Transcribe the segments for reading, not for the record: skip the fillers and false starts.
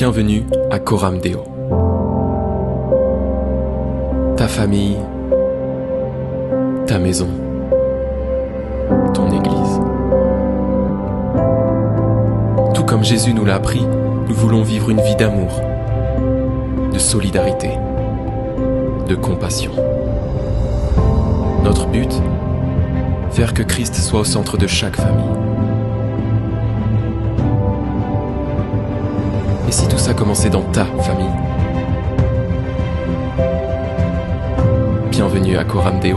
Bienvenue à Coram Deo. Ta famille, ta maison, ton église. Tout comme Jésus nous l'a appris, nous voulons vivre une vie d'amour, de solidarité, de compassion. Notre but, faire que Christ soit au centre de chaque famille. Et si tout ça commençait dans ta famille? Bienvenue à Coram Deo.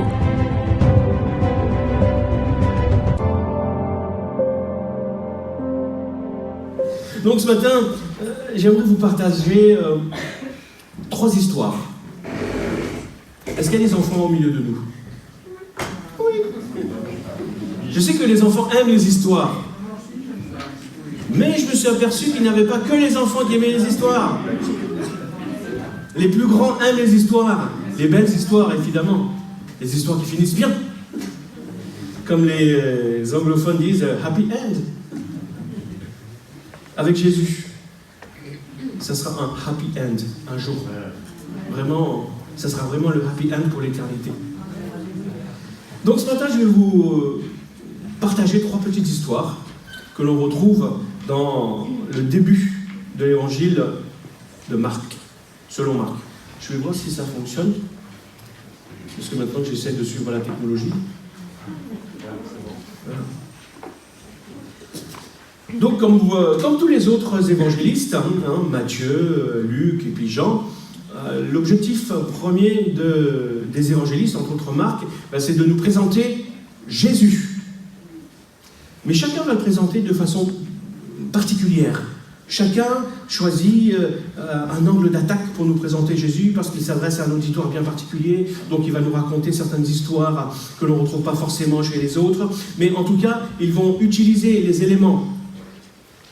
Donc ce matin, j'aimerais vous partager 3 histoires. Est-ce qu'il y a des enfants au milieu de nous? Oui. Je sais que les enfants aiment les histoires. Mais je me suis aperçu qu'il n'y avait pas que les enfants qui aimaient les histoires. Les plus grands aiment les histoires. Les belles histoires, évidemment. Les histoires qui finissent bien. Comme les anglophones disent, happy end. Avec Jésus, ça sera un happy end, un jour. Vraiment, ça sera vraiment le happy end pour l'éternité. Donc ce matin, je vais vous partager 3 petites histoires que l'on retrouve dans le début de l'évangile de Marc, selon Marc. Je vais voir si ça fonctionne, parce que maintenant que j'essaie de suivre la technologie. Voilà. Donc, comme tous les autres évangélistes, Matthieu, Luc et puis Jean, l'objectif premier des évangélistes, entre autres Marc, c'est de nous présenter Jésus. Mais chacun va le présenter de façon particulière. Chacun choisit un angle d'attaque pour nous présenter Jésus parce qu'il s'adresse à un auditoire bien particulier, donc il va nous raconter certaines histoires que l'on ne retrouve pas forcément chez les autres, mais en tout cas, ils vont utiliser les éléments.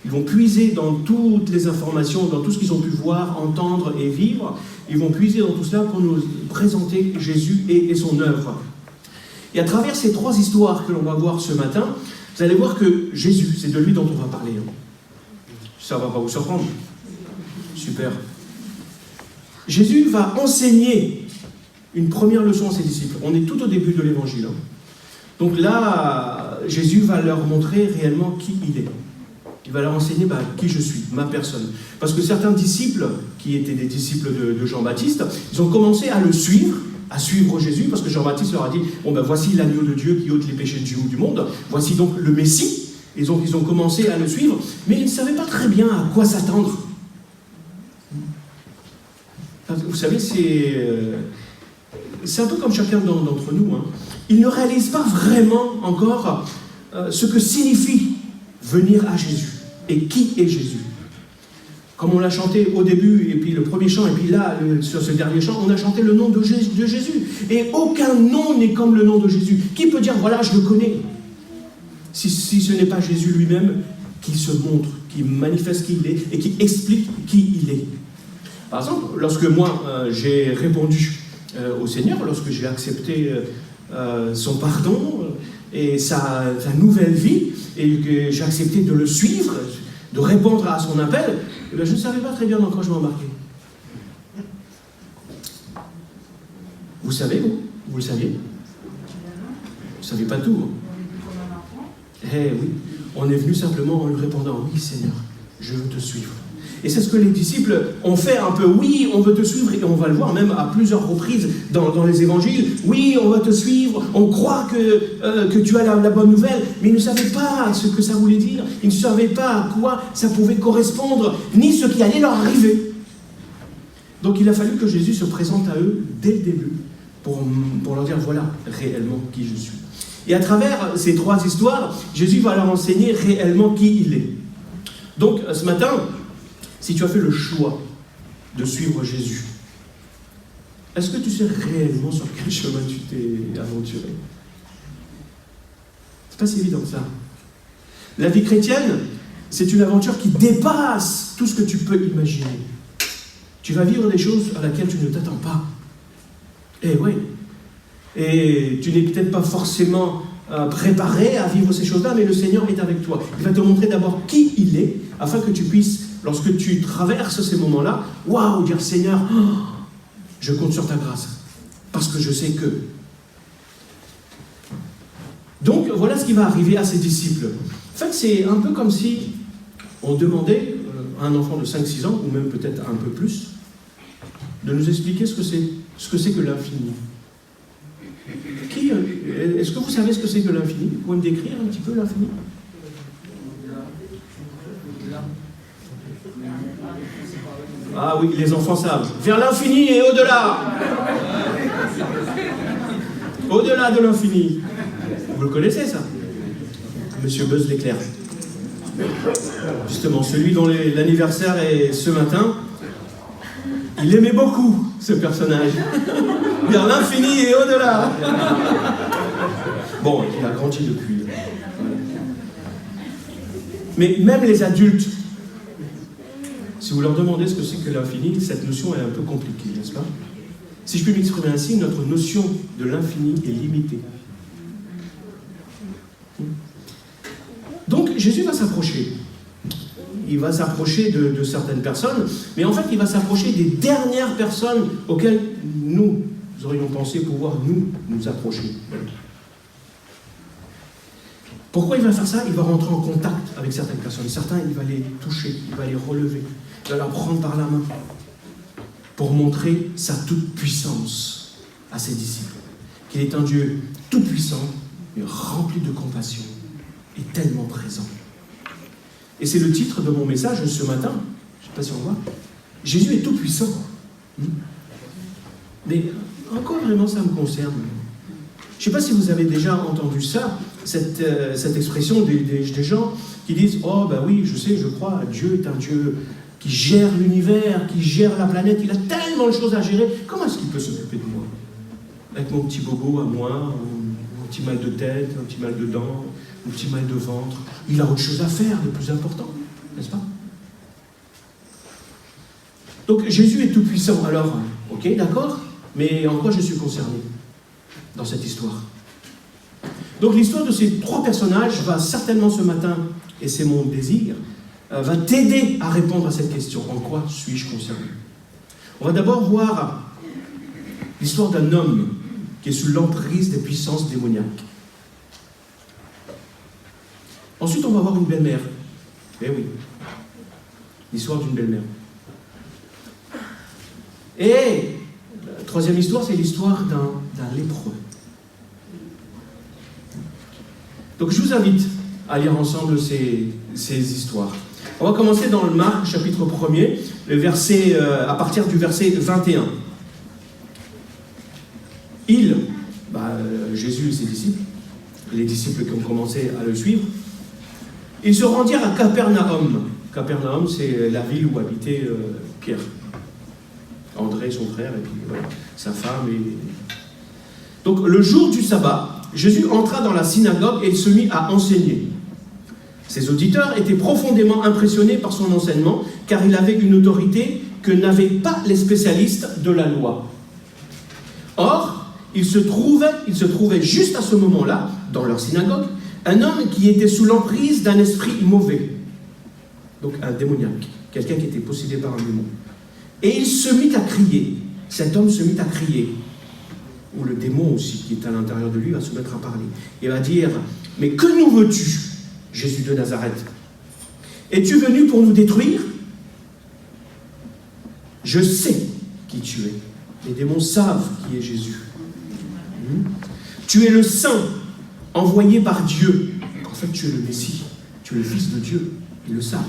Ils vont puiser dans toutes les informations, dans tout ce qu'ils ont pu voir, entendre et vivre. Ils vont puiser dans tout cela pour nous présenter Jésus et son œuvre. Et à travers ces 3 histoires que l'on va voir ce matin, vous allez voir que Jésus, c'est de lui dont on va parler. Ça ne va pas vous surprendre. Super. Jésus va enseigner une première leçon à ses disciples. On est tout au début de l'évangile. Donc là, Jésus va leur montrer réellement qui il est. Il va leur enseigner qui je suis, ma personne. Parce que certains disciples, qui étaient des disciples de Jean-Baptiste, ils ont commencé à le suivre, à suivre Jésus, parce que Jean-Baptiste leur a dit, voici l'agneau de Dieu qui ôte les péchés du monde, voici donc le Messie. Et donc ils ont commencé à le suivre, mais ils ne savaient pas très bien à quoi s'attendre. Vous savez, c'est un peu comme chacun d'entre nous. Ils ne réalisent pas vraiment encore ce que signifie venir à Jésus. Et qui est Jésus? Comme on l'a chanté au début, et puis le premier chant, et puis là, sur ce dernier chant, on a chanté le nom de Jésus. Et aucun nom n'est comme le nom de Jésus. Qui peut dire, voilà, je le connais? Si ce n'est pas Jésus lui-même qui se montre, qui manifeste qui il est, et qui explique qui il est. Par exemple, lorsque moi, j'ai répondu au Seigneur, lorsque j'ai accepté son pardon et sa nouvelle vie, et que j'ai accepté de le suivre, de répondre à son appel, je ne savais pas très bien dans quoi je m'embarquais. Vous savez, vous le saviez? Vous ne savez pas tout. Eh oui, on est venu simplement en lui répondant, oui Seigneur, je veux te suivre. Et c'est ce que les disciples ont fait un peu, oui, on veut te suivre, et on va le voir même à plusieurs reprises dans les évangiles, oui, on va te suivre, on croit que tu as la bonne nouvelle, mais ils ne savaient pas ce que ça voulait dire, ils ne savaient pas à quoi ça pouvait correspondre, ni ce qui allait leur arriver. Donc il a fallu que Jésus se présente à eux dès le début, pour leur dire, voilà réellement qui je suis. Et à travers ces 3 histoires, Jésus va leur enseigner réellement qui il est. Donc ce matin, si tu as fait le choix de suivre Jésus, est-ce que tu sais réellement sur quel chemin tu t'es aventuré? C'est pas si évident que ça. La vie chrétienne, c'est une aventure qui dépasse tout ce que tu peux imaginer. Tu vas vivre des choses à laquelle tu ne t'attends pas. Eh oui. Et tu n'es peut-être pas forcément préparé à vivre ces choses-là, mais le Seigneur est avec toi. Il va te montrer d'abord qui il est, afin que tu puisses lorsque tu traverses ces moments-là, waouh, dire Seigneur, oh, je compte sur ta grâce, parce que je sais que. Donc voilà ce qui va arriver à ses disciples. En fait, c'est un peu comme si on demandait à un enfant de 5-6 ans, ou même peut-être un peu plus, de nous expliquer ce que c'est que l'infini. Est-ce que vous savez ce que c'est que l'infini? Vous pouvez me décrire un petit peu l'infini? Ah oui, les enfants savent. Vers l'infini et au-delà. Au-delà de l'infini. Vous le connaissez, ça? Monsieur Buzz l'éclair. Justement, celui dont l'anniversaire est ce matin, il aimait beaucoup ce personnage. Vers l'infini et au-delà. Bon, il a grandi depuis. Mais même les adultes, si vous leur demandez ce que c'est que l'infini, cette notion est un peu compliquée, n'est-ce pas? Si je puis m'exprimer ainsi, notre notion de l'infini est limitée. Donc Jésus va s'approcher. Il va s'approcher de certaines personnes, mais en fait il va s'approcher des dernières personnes auxquelles nous aurions pensé pouvoir nous approcher. Pourquoi il va faire ça? Il va rentrer en contact avec certaines personnes. Certains, il va les toucher, il va les relever, il va leur prendre par la main pour montrer sa toute-puissance à ses disciples. Qu'il est un Dieu tout-puissant, mais rempli de compassion et tellement présent. Et c'est le titre de mon message ce matin. Je ne sais pas si on voit. Jésus est tout-puissant. Mais en quoi vraiment ça me concerne? Je ne sais pas si vous avez déjà entendu ça, cette expression des gens qui disent « Oh, ben oui, je sais, je crois, Dieu est un Dieu qui gère l'univers, qui gère la planète, il a tellement de choses à gérer, comment est-ce qu'il peut s'occuper de moi? Avec mon petit bobo à moi, mon petit mal de tête, un petit mal de dents, un petit mal de ventre, il a autre chose à faire de plus important, n'est-ce pas? » Donc Jésus est tout-puissant, alors, ok, d'accord, mais en quoi je suis concerné dans cette histoire? Donc l'histoire de ces trois personnages va certainement ce matin, et c'est mon désir, va t'aider à répondre à cette question. En quoi suis-je concerné? On va d'abord voir l'histoire d'un homme qui est sous l'emprise des puissances démoniaques. Ensuite, on va voir une belle-mère. Eh oui, l'histoire d'une belle-mère. Et la troisième histoire, c'est l'histoire d'un lépreux. Donc je vous invite à lire ensemble ces histoires. On va commencer dans le Marc, chapitre 1er, à partir du verset 21. Jésus et ses disciples, les disciples qui ont commencé à le suivre, ils se rendirent à Capernaum. Capernaum, c'est la ville où habitait Pierre. André, son frère, et puis sa femme. Donc le jour du sabbat, Jésus entra dans la synagogue et il se mit à enseigner. Ses auditeurs étaient profondément impressionnés par son enseignement, car il avait une autorité que n'avaient pas les spécialistes de la loi. Or, il se trouvait juste à ce moment-là, dans leur synagogue, un homme qui était sous l'emprise d'un esprit mauvais, donc un démoniaque, quelqu'un qui était possédé par un démon. Et il se mit à crier. Cet homme se mit à crier. Ou le démon aussi, qui est à l'intérieur de lui, va se mettre à parler. Il va dire, « Mais que nous veux-tu, Jésus de Nazareth? Es-tu venu pour nous détruire? Je sais qui tu es. » Les démons savent qui est Jésus. Tu es le Saint, envoyé par Dieu. En fait, tu es le Messie. Tu es le Fils de Dieu. Ils le savent.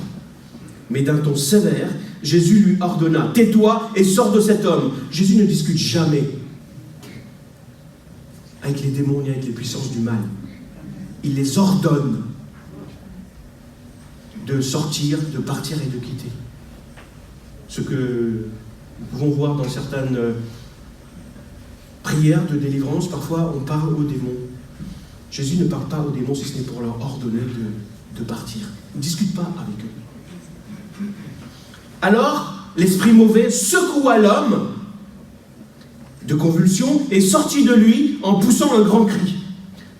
Mais d'un ton sévère, Jésus lui ordonna, « Tais-toi et sors de cet homme. » Jésus ne discute jamais avec les démons ni avec les puissances du mal. Il les ordonne de sortir, de partir et de quitter. Ce que nous pouvons voir dans certaines prières de délivrance, parfois on parle aux démons. Jésus ne parle pas aux démons si ce n'est pour leur ordonner de partir. Il ne discute pas avec eux. Alors, l'esprit mauvais secoua l'homme de convulsion et sortit de lui en poussant un grand cri.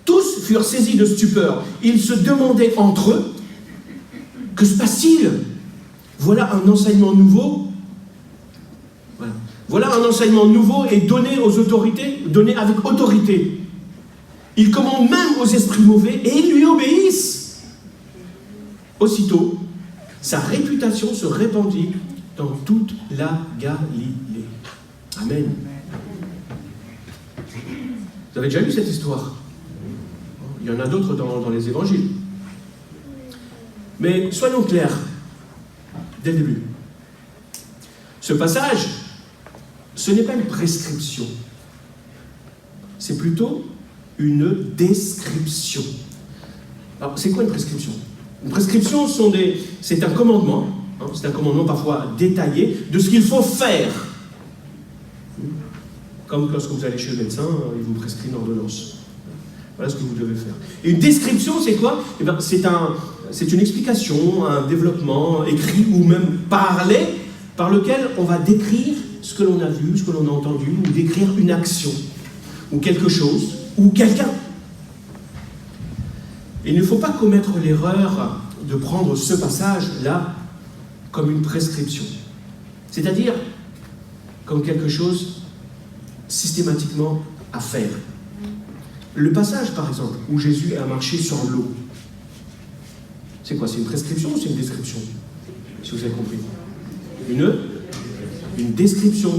Tous furent saisis de stupeur. Ils se demandaient entre eux, « Que se passe-t-il? Voilà un enseignement nouveau. Voilà un enseignement nouveau et donné aux autorités, donné avec autorité. Il commande même aux esprits mauvais et ils lui obéissent. Aussitôt, sa réputation se répandit dans toute la Galilée. Amen. Vous avez déjà lu cette histoire? Il y en a d'autres dans les évangiles. Mais soyons clairs, dès le début. Ce passage, ce n'est pas une prescription. C'est plutôt une description. Alors, c'est quoi une prescription? Une prescription, c'est un commandement, c'est un commandement parfois détaillé, de ce qu'il faut faire. Comme lorsque vous allez chez le médecin, il vous prescrit une ordonnance. Voilà ce que vous devez faire. Et une description, c'est quoi? Eh bien, c'est une explication, un développement écrit ou même parlé, par lequel on va décrire ce que l'on a vu, ce que l'on a entendu, ou décrire une action, ou quelque chose, ou quelqu'un. Il ne faut pas commettre l'erreur de prendre ce passage-là comme une prescription. C'est-à-dire comme quelque chose systématiquement à faire. Le passage, par exemple, où Jésus a marché sur l'eau, c'est quoi? C'est une prescription ou c'est une description? Si vous avez compris. Une description.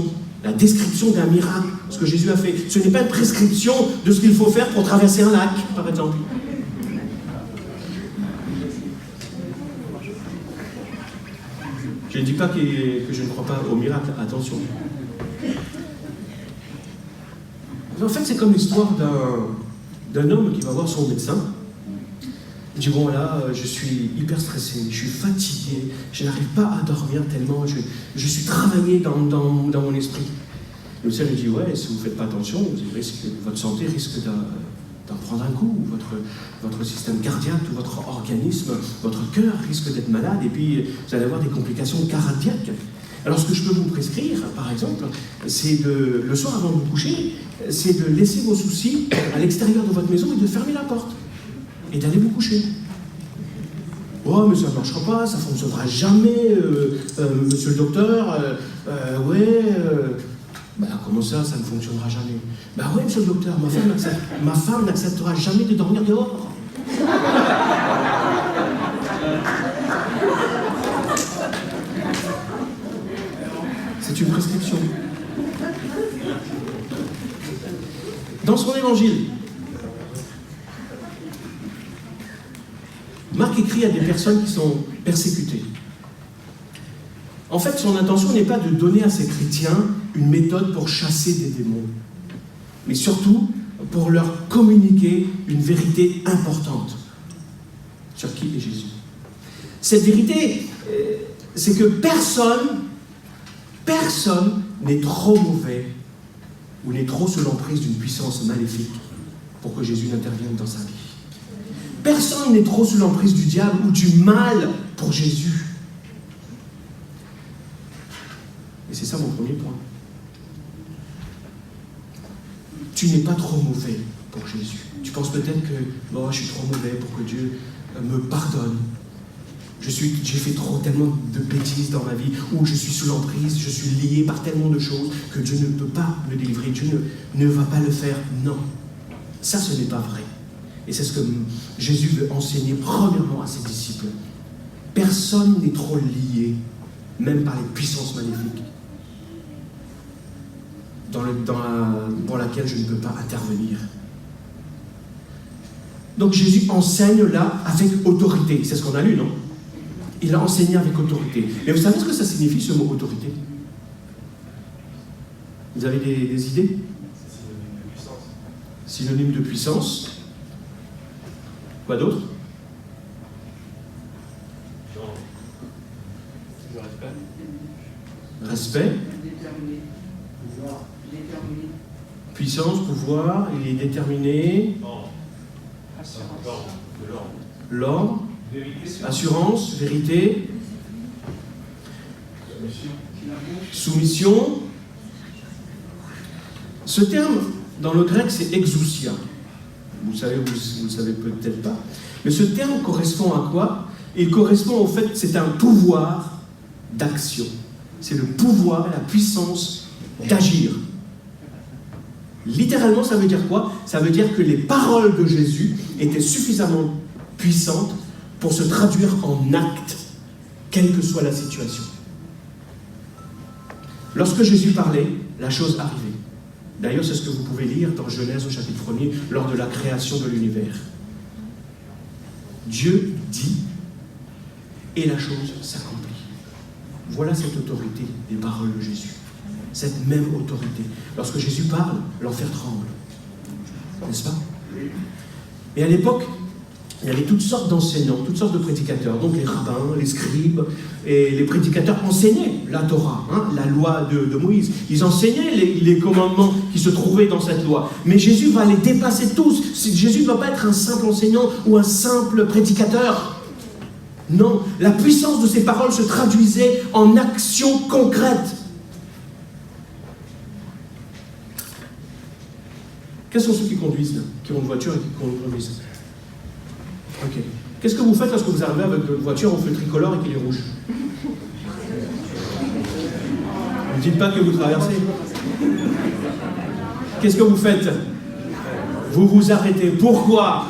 La description d'un miracle, ce que Jésus a fait. Ce n'est pas une prescription de ce qu'il faut faire pour traverser un lac, par exemple. Je ne dis pas que je ne crois pas au miracle, attention. En fait, c'est comme l'histoire d'un homme qui va voir son médecin. Il dit, bon là, je suis hyper stressé, je suis fatigué, je n'arrive pas à dormir tellement, je suis travaillé dans mon esprit. Le médecin lui dit, ouais, si vous ne faites pas attention, votre santé risque d'en prendre un coup, votre système cardiaque, tout votre organisme, votre cœur risque d'être malade, et puis vous allez avoir des complications cardiaques. Alors ce que je peux vous prescrire, par exemple, c'est le soir avant de vous coucher, c'est de laisser vos soucis à l'extérieur de votre maison et de fermer la porte. Et d'aller vous coucher. Oh, mais ça ne marchera pas, ça ne fonctionnera jamais, monsieur le docteur. Comment ça ne fonctionnera jamais? Bah ouais, monsieur le docteur, ma femme n'acceptera jamais de dormir dehors. C'est une prescription. Dans son évangile, Marc écrit à des personnes qui sont persécutées. En fait, son intention n'est pas de donner à ces chrétiens une méthode pour chasser des démons, mais surtout pour leur communiquer une vérité importante sur qui est Jésus. Cette vérité, c'est que personne n'est trop mauvais ou n'est trop sous l'emprise d'une puissance maléfique pour que Jésus n'intervienne dans sa vie. Personne n'est trop sous l'emprise du diable ou du mal pour Jésus. Et c'est ça mon premier point. Tu n'es pas trop mauvais pour Jésus. Tu penses peut-être que je suis trop mauvais pour que Dieu me pardonne. J'ai fait tellement de bêtises dans ma vie, ou je suis sous l'emprise, je suis lié par tellement de choses que Dieu ne peut pas me délivrer. Dieu ne va pas le faire. Non. Ça, ce n'est pas vrai. Et c'est ce que Jésus veut enseigner premièrement à ses disciples. Personne n'est trop lié, même par les puissances maléfiques, pour laquelle je ne peux pas intervenir. Donc Jésus enseigne là avec autorité. C'est ce qu'on a lu, non? Il a enseigné avec autorité. Mais vous savez ce que ça signifie, ce mot autorité? Vous avez des idées? Synonyme de puissance. Quoi d'autre? Respect. Puissance, pouvoir, il est déterminé. L'ordre. Assurance, vérité. Soumission. Ce terme, dans le grec, c'est exousia. Vous le savez peut-être pas. Mais ce terme correspond à quoi? Il correspond au fait que c'est un pouvoir d'action. C'est le pouvoir, la puissance d'agir. Littéralement, ça veut dire quoi? Ça veut dire que les paroles de Jésus étaient suffisamment puissantes pour se traduire en actes, quelle que soit la situation. Lorsque Jésus parlait, la chose arrivait. D'ailleurs, c'est ce que vous pouvez lire dans Genèse au chapitre 1er, lors de la création de l'univers. Dieu dit, et la chose s'accomplit. Voilà cette autorité des paroles de Jésus. Cette même autorité. Lorsque Jésus parle, l'enfer tremble. N'est-ce pas? Et à l'époque, il y avait toutes sortes d'enseignants, toutes sortes de prédicateurs. Donc les rabbins, les scribes et les prédicateurs enseignaient la Torah, la loi de Moïse. Ils enseignaient les commandements qui se trouvaient dans cette loi. Mais Jésus va les dépasser tous. Jésus ne va pas être un simple enseignant ou un simple prédicateur. Non, la puissance de ses paroles se traduisait en actions concrètes. Quels sont ceux qui conduisent là, qui ont une voiture et qui conduisent? Ok. Qu'est-ce que vous faites lorsque vous arrivez avec votre voiture au feu tricolore et qu'il est rouge? Ne dites pas que vous traversez. Qu'est-ce que vous faites? Vous vous arrêtez. Pourquoi?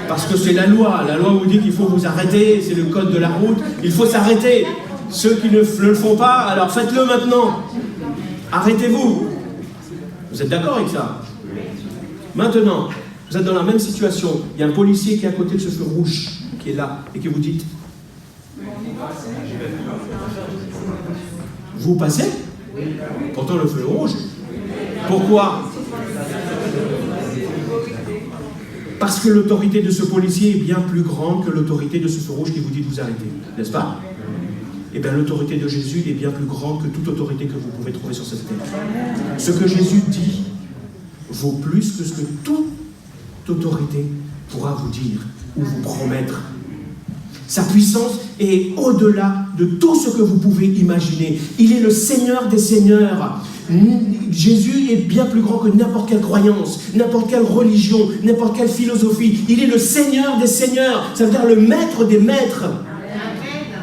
Parce que c'est la loi. La loi vous dit qu'il faut vous arrêter. C'est le code de la route. Il faut s'arrêter. Ceux qui ne le font pas, alors faites-le maintenant. Arrêtez-vous. Vous êtes d'accord avec ça? Maintenant, vous êtes dans la même situation. Il y a un policier qui est à côté de ce feu rouge, qui est là, et qui vous dit: vous passez? Pourtant le feu est rouge. Pourquoi? Parce que l'autorité de ce policier est bien plus grande que l'autorité de ce feu rouge qui vous dit de vous arrêter. N'est-ce pas? Eh bien, l'autorité de Jésus est bien plus grande que toute autorité que vous pouvez trouver sur cette terre. Ce que Jésus dit vaut plus que ce que toute autorité pourra vous dire ou vous promettre. Sa puissance est au-delà de tout ce que vous pouvez imaginer. Il est le Seigneur des Seigneurs. Jésus est bien plus grand que n'importe quelle croyance, n'importe quelle religion, n'importe quelle philosophie. Il est le Seigneur des Seigneurs, ça veut dire le Maître des Maîtres.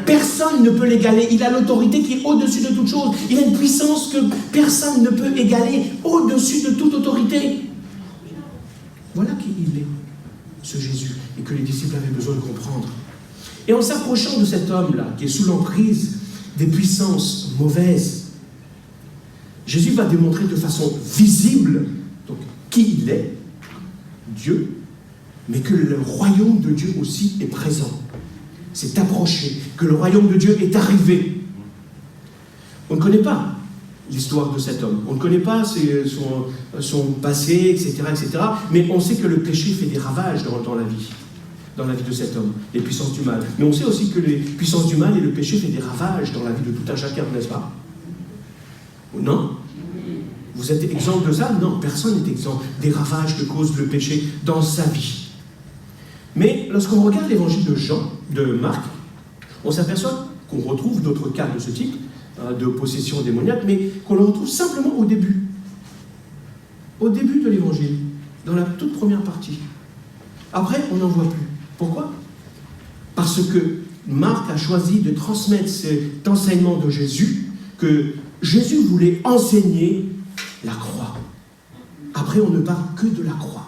Personne ne peut l'égaler. Il a l'autorité qui est au-dessus de toute chose. Il a une puissance que personne ne peut égaler, au-dessus de toute autorité. Voilà qui il est, ce Jésus, et que les disciples avaient besoin de comprendre. Et en s'approchant de cet homme-là, qui est sous l'emprise des puissances mauvaises, Jésus va démontrer de façon visible donc, qui il est, Dieu, mais que le royaume de Dieu aussi est présent. C'est approché, que le royaume de Dieu est arrivé. On ne connaît pas l'histoire de cet homme. On ne connaît pas son passé, etc., etc. Mais on sait que le péché fait des ravages dans la vie de cet homme, les puissances du mal. Mais on sait aussi que les puissances du mal et le péché fait des ravages dans la vie de tout un chacun, n'est-ce pas? Non? Vous êtes exempt de ça? Non, personne n'est exempt des ravages que cause le péché dans sa vie. Mais lorsqu'on regarde l'évangile de Marc, on s'aperçoit qu'on retrouve d'autres cas de ce type, de possession démoniaque, mais qu'on le retrouve simplement au début. Au début de l'évangile, dans la toute première partie. Après, on n'en voit plus. Pourquoi? Parce que Marc a choisi de transmettre cet enseignement de Jésus, que Jésus voulait enseigner la croix. Après, on ne parle que de la croix.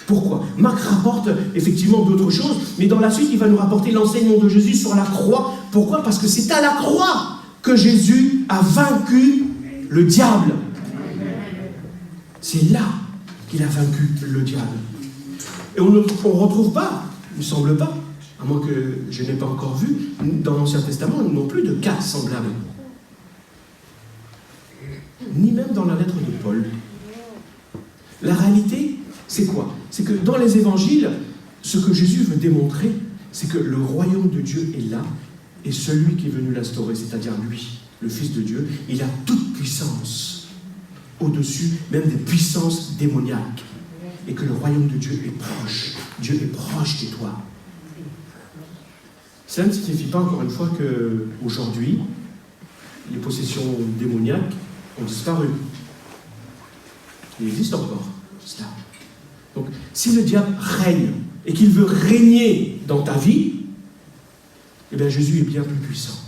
Pourquoi? Marc rapporte effectivement d'autres choses, mais dans la suite, il va nous rapporter l'enseignement de Jésus sur la croix. Pourquoi? Parce que c'est à la croix que Jésus a vaincu le diable. C'est là qu'il a vaincu le diable. Et on ne retrouve pas, il ne semble pas, à moins que je n'ai pas encore vu, dans l'Ancien Testament non plus de cas semblables. Ni même dans la lettre de Paul. La réalité, c'est quoi? C'est que dans les évangiles, ce que Jésus veut démontrer, c'est que le royaume de Dieu est là, et celui qui est venu l'instaurer, c'est-à-dire lui, le Fils de Dieu, il a toute puissance, au-dessus même des puissances démoniaques, et que le royaume de Dieu est proche. Dieu est proche de toi. Ça ne signifie pas, encore une fois, qu'aujourd'hui, les possessions démoniaques ont disparu. Il existe encore, cela. Donc, si le diable règne et qu'il veut régner dans ta vie, eh bien Jésus est bien plus puissant.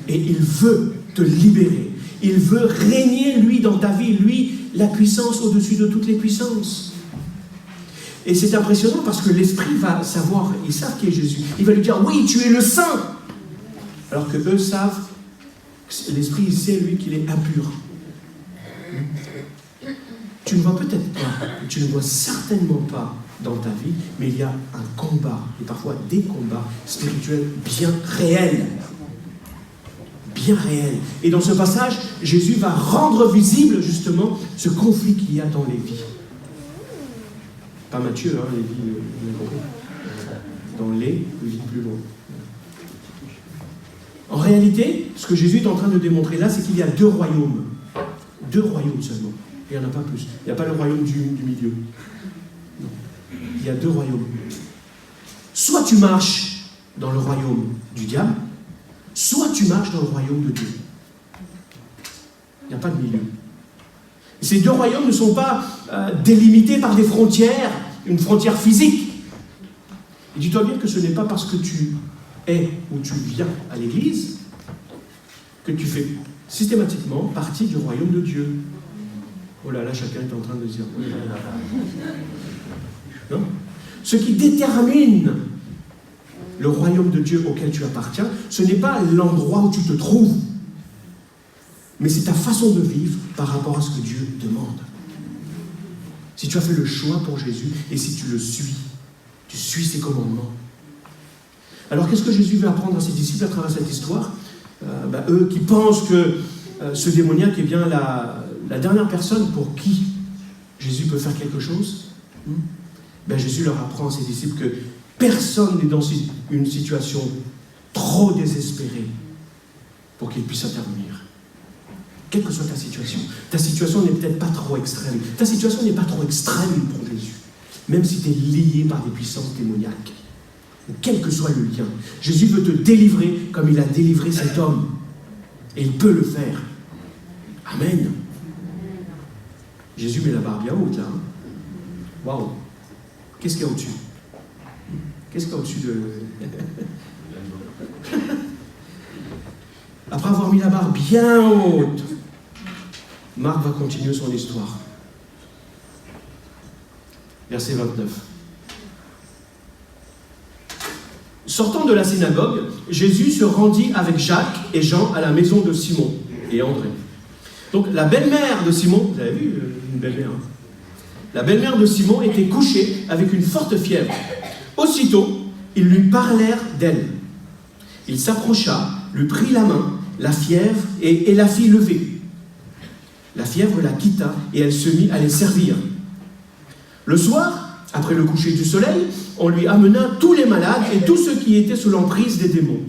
Et il veut te libérer. Il veut régner, lui, dans ta vie. Lui, la puissance au-dessus de toutes les puissances. Et c'est impressionnant parce que l'Esprit va savoir, ils savent qui est Jésus. Il va lui dire, oui, tu es le Saint. Alors que eux savent, l'Esprit, il sait, lui, qu'il est impur. Tu ne vois peut-être pas, tu ne vois certainement pas dans ta vie, mais il y a un combat, et parfois des combats spirituels bien réels. Bien réels. Et dans ce passage, Jésus va rendre visible justement ce conflit qu'il y a dans les vies. Pas Matthieu, hein, les vies, dans les vies plus loin. En réalité, ce que Jésus est en train de démontrer là, c'est qu'il y a deux royaumes. Deux royaumes seulement. Il n'y en a pas plus. Il n'y a pas le royaume du milieu. Non. Il y a deux royaumes. Soit tu marches dans le royaume du diable, soit tu marches dans le royaume de Dieu. Il n'y a pas de milieu. Ces deux royaumes ne sont pas délimités par des frontières, une frontière physique. Et dis-toi bien que ce n'est pas parce que tu es ou tu viens à l'église que tu fais systématiquement partie du royaume de Dieu. Oh là là, chacun est en train de dire. Oh là là. Non ? Ce qui détermine le royaume de Dieu auquel tu appartiens, ce n'est pas l'endroit où tu te trouves, mais c'est ta façon de vivre par rapport à ce que Dieu demande. Si tu as fait le choix pour Jésus et si tu le suis, tu suis ses commandements. Alors qu'est-ce que Jésus veut apprendre à ses disciples à travers cette histoire ? Eux qui pensent que ce démoniaque est bien la dernière personne pour qui Jésus peut faire quelque chose, Jésus leur apprend à ses disciples que personne n'est dans une situation trop désespérée pour qu'il puisse intervenir. Quelle que soit ta situation n'est peut-être pas trop extrême. Ta situation n'est pas trop extrême pour Jésus, même si tu es lié par des puissances démoniaques. Quel que soit le lien, Jésus veut te délivrer comme il a délivré cet homme. Et il peut le faire. Amen. Jésus met la barre bien haute là. Waouh. Qu'est-ce qu'il y a au-dessus ? Qu'est-ce qu'il y a au-dessus de... Après avoir mis la barre bien haute, Marc va continuer son histoire. Verset 29. Sortant de la synagogue, Jésus se rendit avec Jacques et Jean à la maison de Simon et André. Donc la belle-mère de Simon, vous avez vu une belle-mère, hein ? La belle-mère de Simon était couchée avec une forte fièvre. Aussitôt, ils lui parlèrent d'elle. Il s'approcha, lui prit la main, la fièvre, et la fit lever. La fièvre la quitta et elle se mit à les servir. Le soir, après le coucher du soleil, on lui amena tous les malades et tous ceux qui étaient sous l'emprise des démons.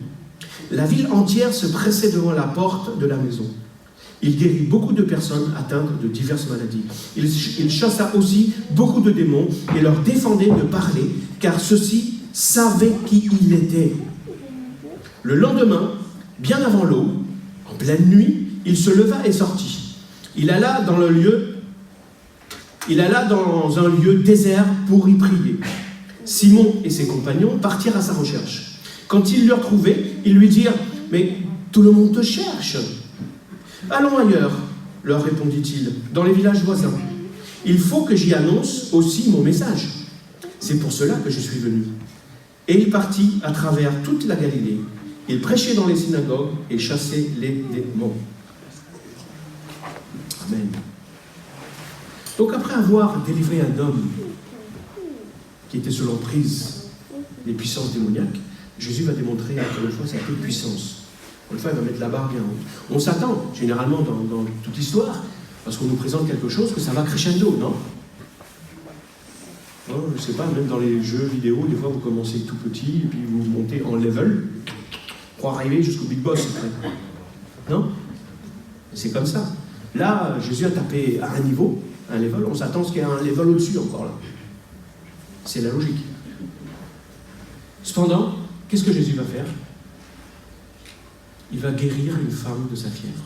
La ville entière se pressait devant la porte de la maison. Il guérit beaucoup de personnes atteintes de diverses maladies. Il chassa aussi beaucoup de démons et leur défendait de parler, car ceux-ci savaient qui il était. Le lendemain, bien avant l'aube, en pleine nuit, il se leva et sortit. Il alla dans un lieu désert pour y prier. Simon et ses compagnons partirent à sa recherche. Quand ils l'eurent trouvé, ils lui dirent « Mais tout le monde te cherche !»« Allons ailleurs, leur répondit-il, dans les villages voisins. Il faut que j'y annonce aussi mon message. C'est pour cela que je suis venu. » Et il partit à travers toute la Galilée. Il prêchait dans les synagogues et chassait les démons. Amen. Donc après avoir délivré un homme qui était sous l'emprise des puissances démoniaques, Jésus va démontrer encore une fois sa toute puissance. Encore une fois, il va mettre la barre bien haute. On s'attend, généralement, dans toute histoire, parce qu'on nous présente quelque chose, que ça va crescendo, non ? Je ne sais pas, même dans les jeux vidéo, des fois, vous commencez tout petit, et puis vous montez en level, pour arriver jusqu'au big boss, après. Non ? C'est comme ça. Là, Jésus a tapé à un niveau, un level, on s'attend à ce qu'il y ait un level au-dessus encore, là. C'est la logique. Cependant, qu'est-ce que Jésus va faire ? Il va guérir une femme de sa fièvre.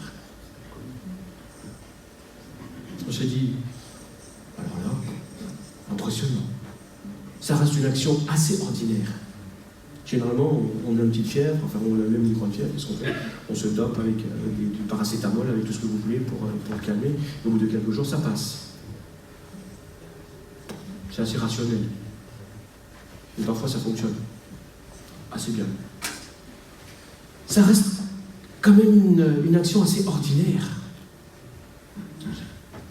On se dit, alors là, impressionnant. Ça reste une action assez ordinaire. Généralement, on a une petite fièvre, enfin on a même une grande fièvre, qu'est-ce qu'on fait? On se dope avec du paracétamol, avec tout ce que vous voulez pour calmer. Au bout de quelques jours, ça passe. C'est assez rationnel. Et parfois, ça fonctionne assez bien. Ça reste quand même une action assez ordinaire.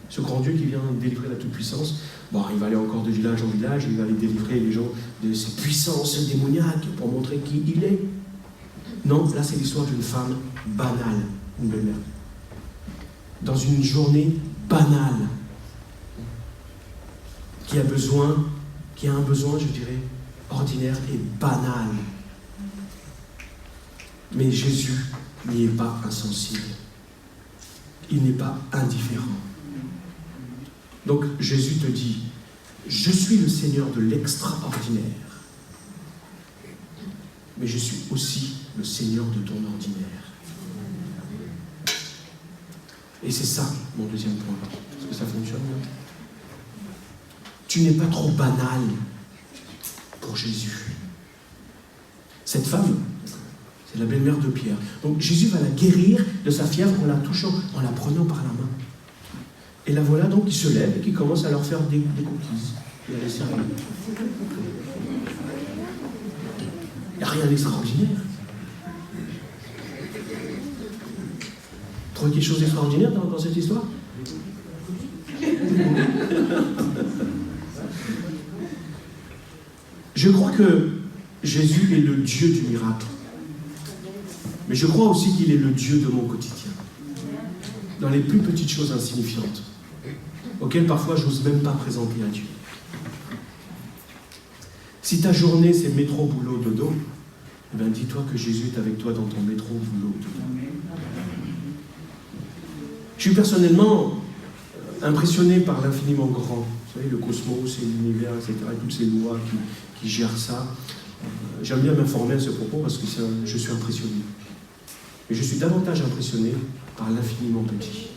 Ce grand Dieu qui vient délivrer la toute-puissance, bon, il va aller encore de village en village, il va aller délivrer les gens de ces puissances démoniaques pour montrer qui il est. Non, là c'est l'histoire d'une femme banale, une belle-mère. Dans une journée banale, qui a un besoin, je dirais, ordinaire et banal. Mais Jésus n'y est pas insensible. Il n'est pas indifférent. Donc Jésus te dit, je suis le Seigneur de l'extraordinaire, mais je suis aussi le Seigneur de ton ordinaire. Et c'est ça mon deuxième point. Est-ce que ça fonctionne bien? Tu n'es pas trop banal pour Jésus. Cette femme, c'est la belle-mère de Pierre. Donc Jésus va la guérir de sa fièvre en la touchant, en la prenant par la main. Et la voilà donc qui se lève et qui commence à leur faire des cookies. Et à les servir. Il n'y a rien d'extraordinaire. Trouvez quelque chose d'extraordinaire dans cette histoire? Je crois que Jésus est le Dieu du miracle. Mais je crois aussi qu'il est le Dieu de mon quotidien. Dans les plus petites choses insignifiantes, auxquelles parfois je n'ose même pas présenter à Dieu. Si ta journée c'est métro, boulot, dodo, eh bien dis-toi que Jésus est avec toi dans ton métro, boulot, dodo. Je suis personnellement impressionné par l'infiniment grand. Vous savez, le cosmos et l'univers, etc., et toutes ces lois qui gèrent ça. J'aime bien m'informer à ce propos parce que je suis impressionné. Mais je suis davantage impressionné par l'infiniment petit.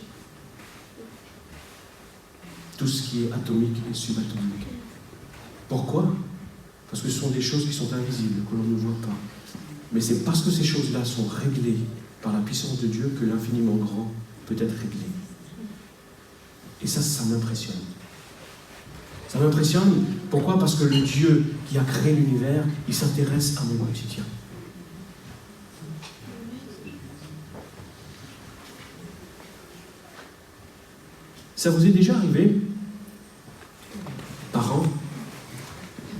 Tout ce qui est atomique et subatomique. Pourquoi? Parce que ce sont des choses qui sont invisibles, que l'on ne voit pas. Mais c'est parce que ces choses-là sont réglées par la puissance de Dieu que l'infiniment grand peut être réglé. Et ça m'impressionne. Ça m'impressionne, pourquoi? Parce que le Dieu qui a créé l'univers, il s'intéresse à mon quotidien. Ça vous est déjà arrivé, parents,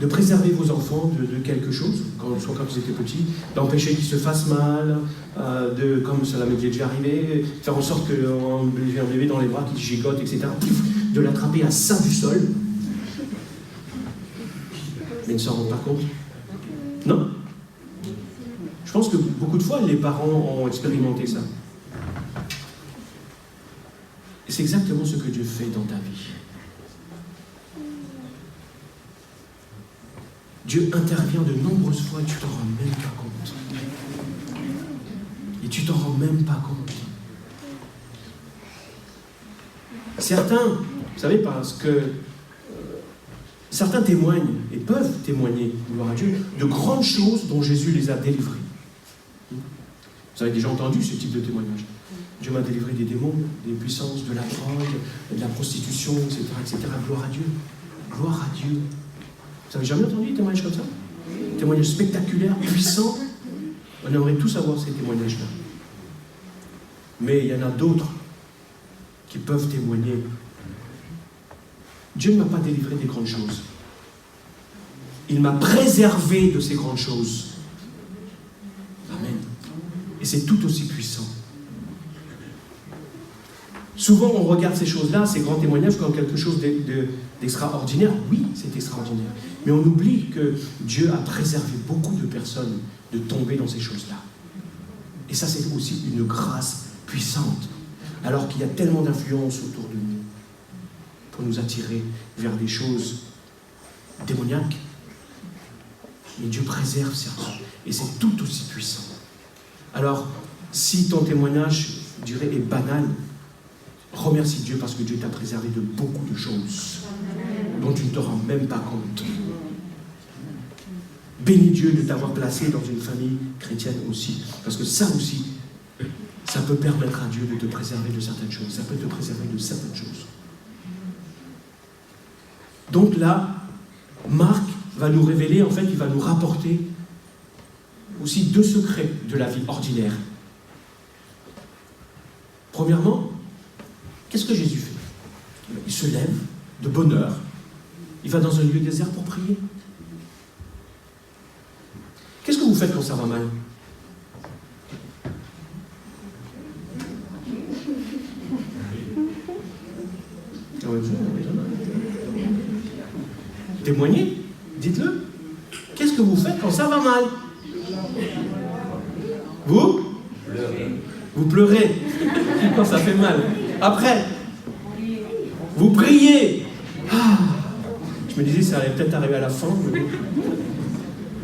de préserver vos enfants de quelque chose, soit quand ils étaient petits, d'empêcher qu'ils se fassent mal, comme cela m'est déjà arrivé, faire en sorte qu'on ait un bébé dans les bras qui gigote, etc., de l'attraper à ça du sol, mais ils ne s'en rendent pas compte. Non? Je pense que beaucoup de fois, les parents ont expérimenté ça. Et c'est exactement ce que Dieu fait dans ta vie. Dieu intervient de nombreuses fois et tu t'en rends même pas compte. Et tu t'en rends même pas compte. Certains, vous savez, parce que certains témoignent et peuvent témoigner, gloire à Dieu, de grandes choses dont Jésus les a délivrés. Vous avez déjà entendu ce type de témoignage. Dieu m'a délivré des démons, des puissances, de la drogue, de la prostitution, etc., etc. Gloire à Dieu. Gloire à Dieu. Vous n'avez jamais entendu des témoignages comme ça? Des témoignages spectaculaires, puissants. On aimerait tous avoir ces témoignages-là. Mais il y en a d'autres qui peuvent témoigner. Dieu ne m'a pas délivré des grandes choses. Il m'a préservé de ces grandes choses. Amen. Et c'est tout aussi puissant. Souvent, on regarde ces choses-là, ces grands témoignages, comme quelque chose d'extraordinaire. Oui, c'est extraordinaire. Mais on oublie que Dieu a préservé beaucoup de personnes de tomber dans ces choses-là. Et ça, c'est aussi une grâce puissante. Alors qu'il y a tellement d'influence autour de nous pour nous attirer vers des choses démoniaques. Mais Dieu préserve certains. Et c'est tout aussi puissant. Alors, si ton témoignage, je dirais, est banal, remercie Dieu parce que Dieu t'a préservé de beaucoup de choses dont tu ne te rends même pas compte. bénis Dieu de t'avoir placé dans une famille chrétienne aussi. Parce que ça aussi, ça peut permettre à Dieu de te préserver de certaines choses. Ça peut te préserver de certaines choses. Donc là, Marc va nous révéler, en fait, il va nous rapporter aussi 2 secrets de la vie ordinaire. Premièrement, qu'est-ce que Jésus fait? Il se lève de bonne heure, il va dans un lieu désert pour prier. Qu'est-ce que vous faites quand ça va mal? Témoignez, dites-le. Qu'est-ce que vous faites quand ça va mal? Vous? Vous pleurez quand ça fait mal. Après, vous priez. Ah, je me disais, ça allait peut-être arriver à la fin. Mais...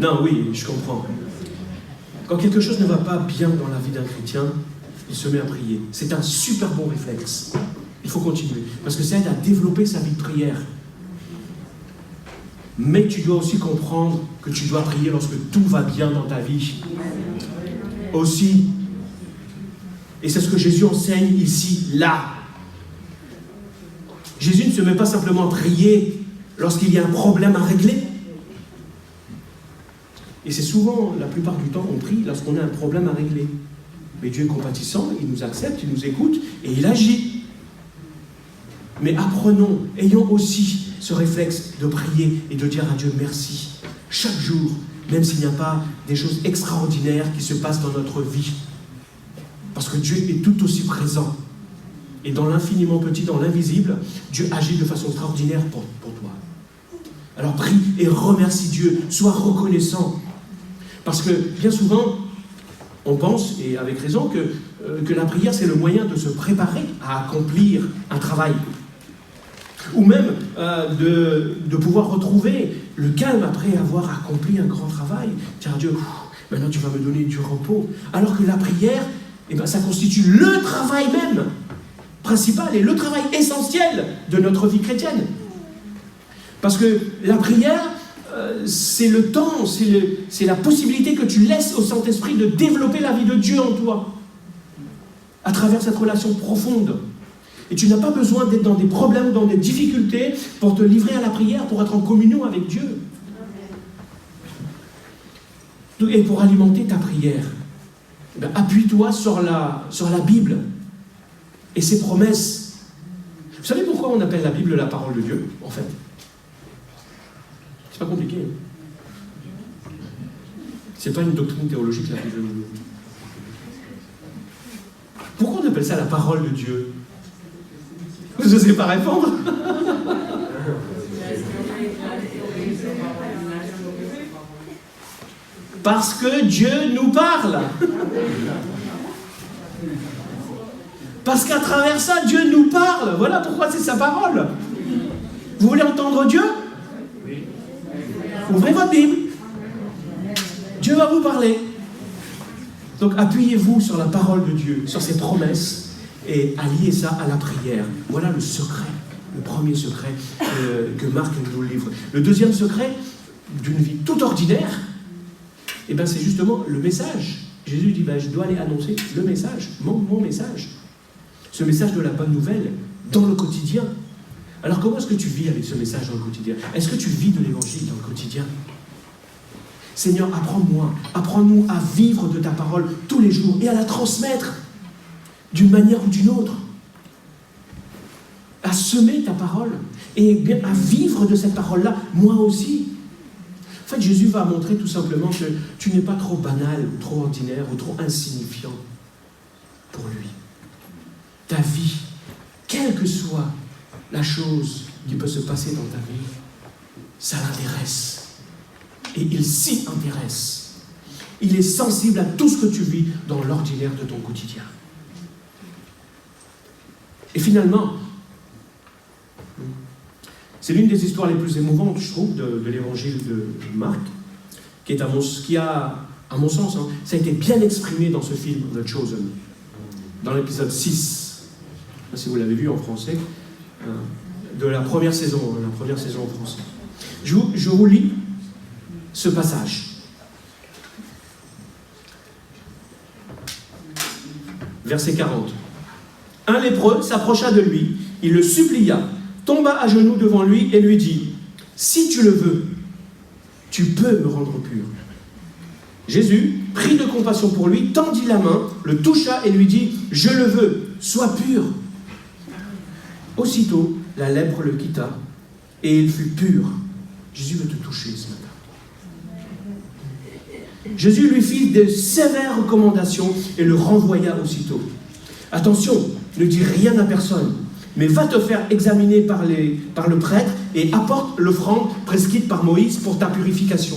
Non, oui, je comprends. Quand quelque chose ne va pas bien dans la vie d'un chrétien, il se met à prier. C'est un super bon réflexe. Il faut continuer. Parce que ça aide à développer sa vie de prière. Mais tu dois aussi comprendre que tu dois prier lorsque tout va bien dans ta vie. Aussi. Et c'est ce que Jésus enseigne ici, là. Jésus ne se met pas simplement à prier lorsqu'il y a un problème à régler. Et c'est souvent, la plupart du temps, on prie lorsqu'on a un problème à régler. Mais Dieu est compatissant, il nous accepte, il nous écoute et il agit. Mais apprenons, ayons aussi ce réflexe de prier et de dire à Dieu merci chaque jour, même s'il n'y a pas des choses extraordinaires qui se passent dans notre vie. Parce que Dieu est tout aussi présent. Et dans l'infiniment petit, dans l'invisible, Dieu agit de façon extraordinaire pour toi. Alors prie et remercie Dieu, sois reconnaissant. Parce que bien souvent, on pense, et avec raison, que la prière c'est le moyen de se préparer à accomplir un travail. Ou même de pouvoir retrouver le calme après avoir accompli un grand travail. Tiens Dieu, maintenant tu vas me donner du repos. Alors que la prière, eh ben, ça constitue le travail même principal et le travail essentiel de notre vie chrétienne. Parce que la prière, c'est le temps, c'est la possibilité que tu laisses au Saint-Esprit de développer la vie de Dieu en toi, à travers cette relation profonde. Et tu n'as pas besoin d'être dans des problèmes ou dans des difficultés pour te livrer à la prière, pour être en communion avec Dieu. Et pour alimenter ta prière, ben, appuie-toi sur la Bible et ses promesses. Vous savez pourquoi on appelle la Bible la parole de Dieu, en fait? C'est pas compliqué. C'est pas une doctrine théologique, la Bible. Pourquoi on appelle ça la parole de Dieu? Je ne sais pas répondre. Parce que Dieu nous parle. Parce qu'à travers ça, Dieu nous parle. Voilà pourquoi c'est sa parole. Vous voulez entendre Dieu? Ouvrez votre Bible. Dieu va vous parler. Donc appuyez-vous sur la parole de Dieu, sur ses promesses, et alliez ça à la prière. Voilà le secret, le premier secret que Marc nous livre. Le deuxième secret d'une vie toute ordinaire, eh ben, c'est justement le message. Jésus dit, ben, je dois aller annoncer le message, mon message. Ce message de la bonne nouvelle dans le quotidien. Alors comment est-ce que tu vis avec ce message dans le quotidien? Est-ce que tu vis de l'évangile dans le quotidien? Seigneur, apprends-nous à vivre de ta parole tous les jours et à la transmettre d'une manière ou d'une autre. À semer ta parole et bien à vivre de cette parole-là, moi aussi. En fait, Jésus va montrer tout simplement que tu n'es pas trop banal, ou trop ordinaire, ou trop insignifiant pour lui. Ta vie, quelle que soit la chose qui peut se passer dans ta vie, ça l'intéresse. Et il s'y intéresse. Il est sensible à tout ce que tu vis dans l'ordinaire de ton quotidien. Et finalement, c'est l'une des histoires les plus émouvantes, je trouve, de l'évangile de Marc, qui a, à mon sens, hein, ça a été bien exprimé dans ce film, The Chosen, dans l'épisode 6, je ne sais pas si vous l'avez vu en français, de la première saison en français. Je vous lis ce passage. verset 40. Un lépreux s'approcha de lui, il le supplia, tomba à genoux devant lui et lui dit « Si tu le veux, tu peux me rendre pur. » Jésus, pris de compassion pour lui, tendit la main, le toucha et lui dit « Je le veux, sois pur. » Aussitôt, la lèpre le quitta et il fut pur. Jésus veut te toucher ce matin. Jésus lui fit de sévères recommandations et le renvoya aussitôt. Attention, ne dis rien à personne, mais va te faire examiner par le prêtre et apporte l'offrande prescrite par Moïse pour ta purification.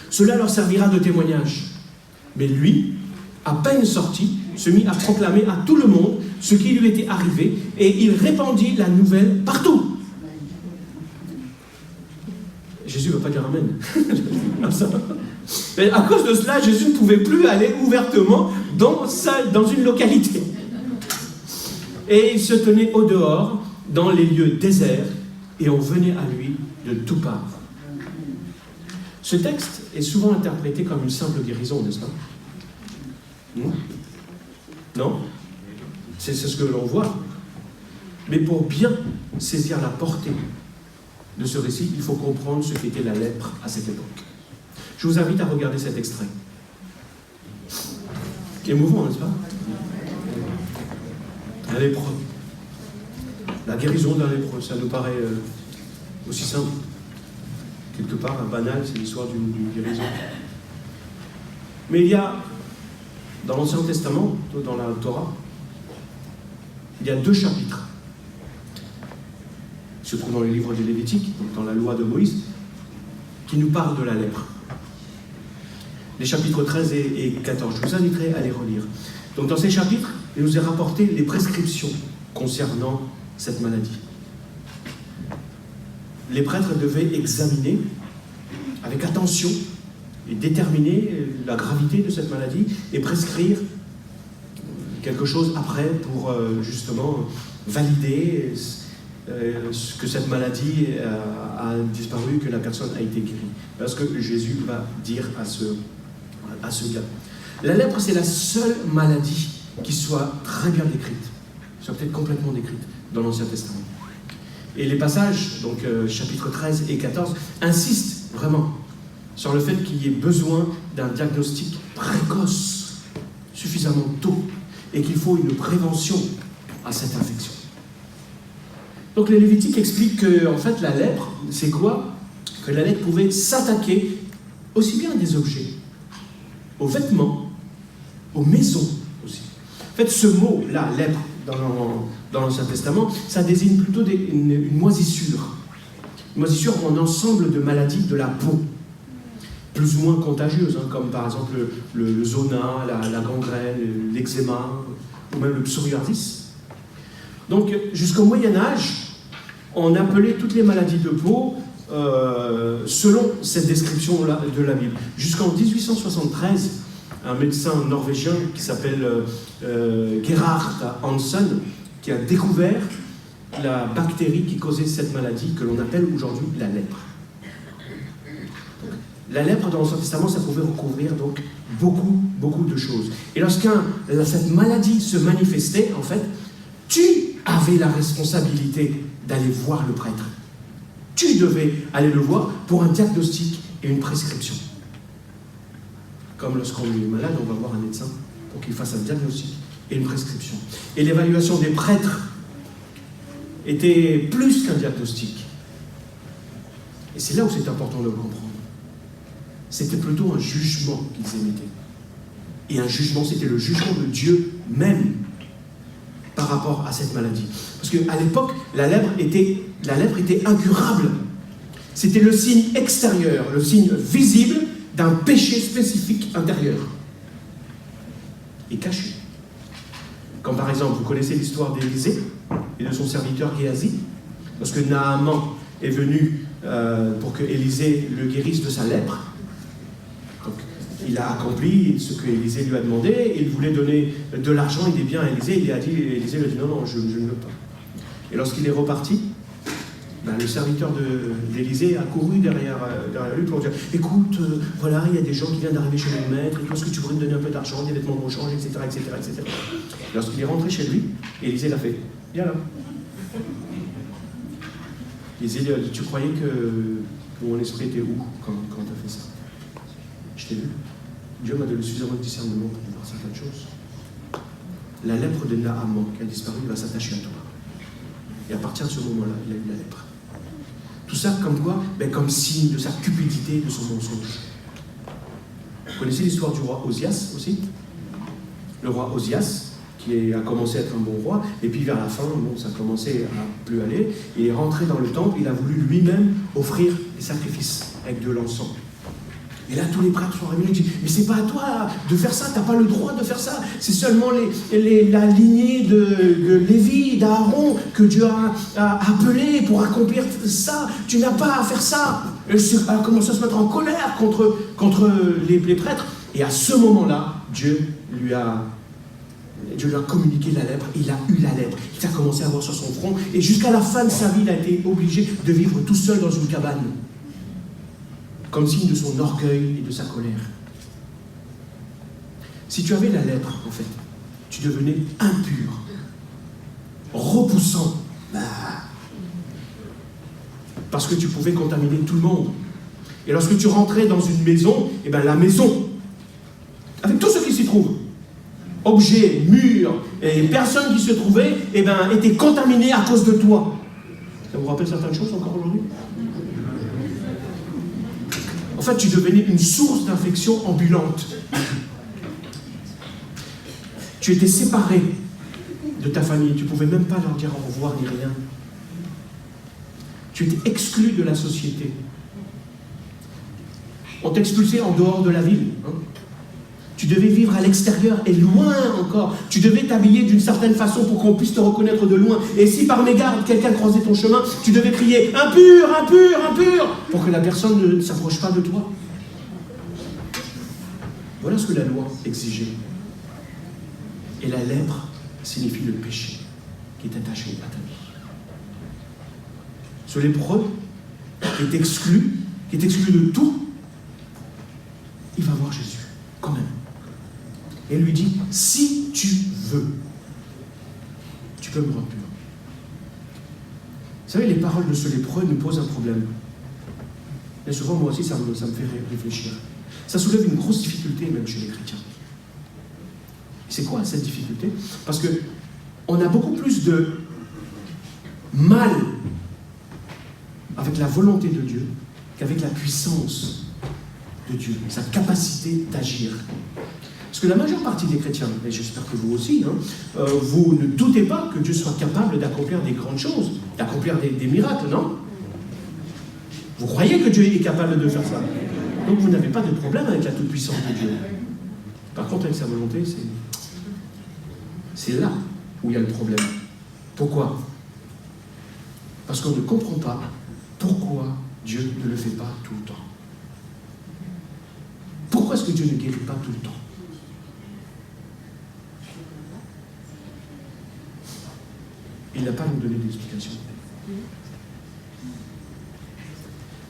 Cela leur servira de témoignage. Mais lui, à peine sorti, se mit à proclamer à tout le monde ce qui lui était arrivé et il répandit la nouvelle partout. Jésus ne va pas dire Amen. Et à cause de cela, Jésus ne pouvait plus aller ouvertement dans une localité. Et il se tenait au dehors, dans les lieux déserts, et on venait à lui de toutes parts. Ce texte est souvent interprété comme une simple guérison, n'est-ce pas? Non? C'est ce que l'on voit. Mais pour bien saisir la portée de ce récit, il faut comprendre ce qu'était la lèpre à cette époque. Je vous invite à regarder cet extrait. Qui est émouvant, n'est-ce pas? Un lépreux. La guérison d'un lépreux, ça nous paraît aussi simple. Quelque part, banal, c'est l'histoire d'une guérison. Mais il y a, dans l'Ancien Testament, dans la Torah, il y a 2 chapitres. Qui se trouvent dans le livre des Lévitique, dans la loi de Moïse, qui nous parlent de la lèpre. Les chapitres 13 et 14. Je vous inviterai à les relire. Donc dans ces chapitres, il nous est rapporté les prescriptions concernant cette maladie. Les prêtres devaient examiner avec attention et déterminer la gravité de cette maladie et prescrire quelque chose après pour justement valider que cette maladie a disparu, que la personne a été guérie. Parce que Jésus va dire à ce gars. La lèpre, c'est la seule maladie qui soit très bien décrite, soit peut-être complètement décrite dans l'Ancien Testament. Et les passages, donc chapitres 13 et 14, insistent vraiment sur le fait qu'il y ait besoin d'un diagnostic précoce, suffisamment tôt, et qu'il faut une prévention à cette infection. Donc les Lévitiques expliquent que, en fait, la lèpre, c'est quoi? Que la lèpre pouvait s'attaquer aussi bien à des objets, aux vêtements, aux maisons aussi. En fait, ce mot-là, lèpre, dans l'Ancien Testament, ça désigne plutôt une moisissure. Une moisissure en ensemble de maladies de la peau, plus ou moins contagieuses, comme par exemple le zona, la gangrène, l'eczéma, ou même le psoriasis. Donc, jusqu'au Moyen-Âge, on appelait toutes les maladies de peau selon cette description-là de la Bible. Jusqu'en 1873, un médecin norvégien qui s'appelle Gerhard Hansen, qui a découvert la bactérie qui causait cette maladie que l'on appelle aujourd'hui la lèpre. Donc, la lèpre dans l'Ancien Testament, ça pouvait recouvrir donc beaucoup de choses. Et cette maladie se manifestait, en fait, tu avais la responsabilité d'aller voir le prêtre. Tu devais aller le voir pour un diagnostic et une prescription. Comme lorsqu'on est malade, on va voir un médecin pour qu'il fasse un diagnostic et une prescription. Et l'évaluation des prêtres était plus qu'un diagnostic. Et c'est là où c'est important de le comprendre. C'était plutôt un jugement qu'ils émettaient. Et un jugement, c'était le jugement de Dieu même par rapport à cette maladie. Parce qu'à l'époque, la lèpre était incurable. C'était le signe extérieur, le signe visible d'un péché spécifique intérieur. Et caché. Comme par exemple, vous connaissez l'histoire d'Élisée et de son serviteur Géasi. Lorsque Naaman est venu pour que Élisée le guérisse de sa lèpre, donc, il a accompli ce que Élisée lui a demandé, il voulait donner de l'argent et des biens à Élisée, Élisée lui a dit non, je ne veux pas. Et lorsqu'il est reparti, le serviteur d'Élisée a couru derrière lui pour dire « Écoute, voilà, il y a des gens qui viennent d'arriver chez le maître, est-ce que tu pourrais me donner un peu d'argent, des vêtements de rechange, etc. etc., etc. » Lorsqu'il est rentré chez lui, Élisée l'a fait. Viens là. Élisée lui a dit « Tu croyais que mon esprit était où quand tu as fait ça? Je t'ai vu. Dieu m'a donné suffisamment de discernement pour voir certaines choses. La lèpre de Naaman qui a disparu, il va s'attacher à toi. Et à partir de ce moment-là, il a eu la lèpre. Tout ça comme quoi? Comme signe de sa cupidité, de son mensonge. Vous connaissez l'histoire du roi Osias aussi? Le roi Osias, qui a commencé à être un bon roi, et puis vers la fin, ça a commencé à plus aller. Il est rentré dans le temple, il a voulu lui-même offrir des sacrifices avec de l'encens. Et là, tous les prêtres sont arrivés et disent « Mais c'est pas à toi de faire ça, t'as pas le droit de faire ça. C'est seulement la lignée de Lévi, d'Aaron, que Dieu a appelé pour accomplir ça. Tu n'as pas à faire ça. » Elle a commencé à se mettre en colère contre les prêtres. Et à ce moment-là, Dieu lui a communiqué la lèpre. Il a eu la lèpre. Il a commencé à avoir sur son front. Et jusqu'à la fin de sa vie, il a été obligé de vivre tout seul dans une cabane, comme signe de son orgueil et de sa colère. Si tu avais la lèpre, en fait, tu devenais impur, repoussant, parce que tu pouvais contaminer tout le monde. Et lorsque tu rentrais dans une maison, la maison, avec tout ce qui s'y trouve, objets, murs, et personnes qui se trouvaient, étaient contaminés à cause de toi. Ça vous rappelle certaines choses encore aujourd'hui? En fait, tu devenais une source d'infection ambulante. Tu étais séparé de ta famille. Tu ne pouvais même pas leur dire au revoir ni rien. Tu étais exclu de la société. On t'expulsait en dehors de la ville. Tu devais vivre à l'extérieur et loin encore. Tu devais t'habiller d'une certaine façon pour qu'on puisse te reconnaître de loin. Et si par mégarde quelqu'un croisait ton chemin, tu devais crier « Impur, impur, impur !» pour que la personne ne s'approche pas de toi. Voilà ce que la loi exigeait. Et la lèpre signifie le péché qui est attaché à ta vie. Ce lépreux qui est exclu de tout, il va voir Jésus, quand même. Et il lui dit, si tu veux, tu peux me rendre pur. Vous savez, les paroles de ce lépreux nous posent un problème. Et souvent, moi aussi, ça me fait réfléchir. Ça soulève une grosse difficulté, même chez les chrétiens. C'est quoi cette difficulté? Parce que on a beaucoup plus de mal avec la volonté de Dieu qu'avec la puissance de Dieu, sa capacité d'agir. Parce que la majeure partie des chrétiens, et j'espère que vous aussi, vous ne doutez pas que Dieu soit capable d'accomplir des grandes choses, d'accomplir des miracles, non? Vous croyez que Dieu est capable de faire ça? Donc vous n'avez pas de problème avec la toute-puissance de Dieu. Par contre, avec sa volonté, c'est là où il y a le problème. Pourquoi? Parce qu'on ne comprend pas pourquoi Dieu ne le fait pas tout le temps. Pourquoi est-ce que Dieu ne guérit pas tout le temps? Il n'a pas à nous donner d'explication.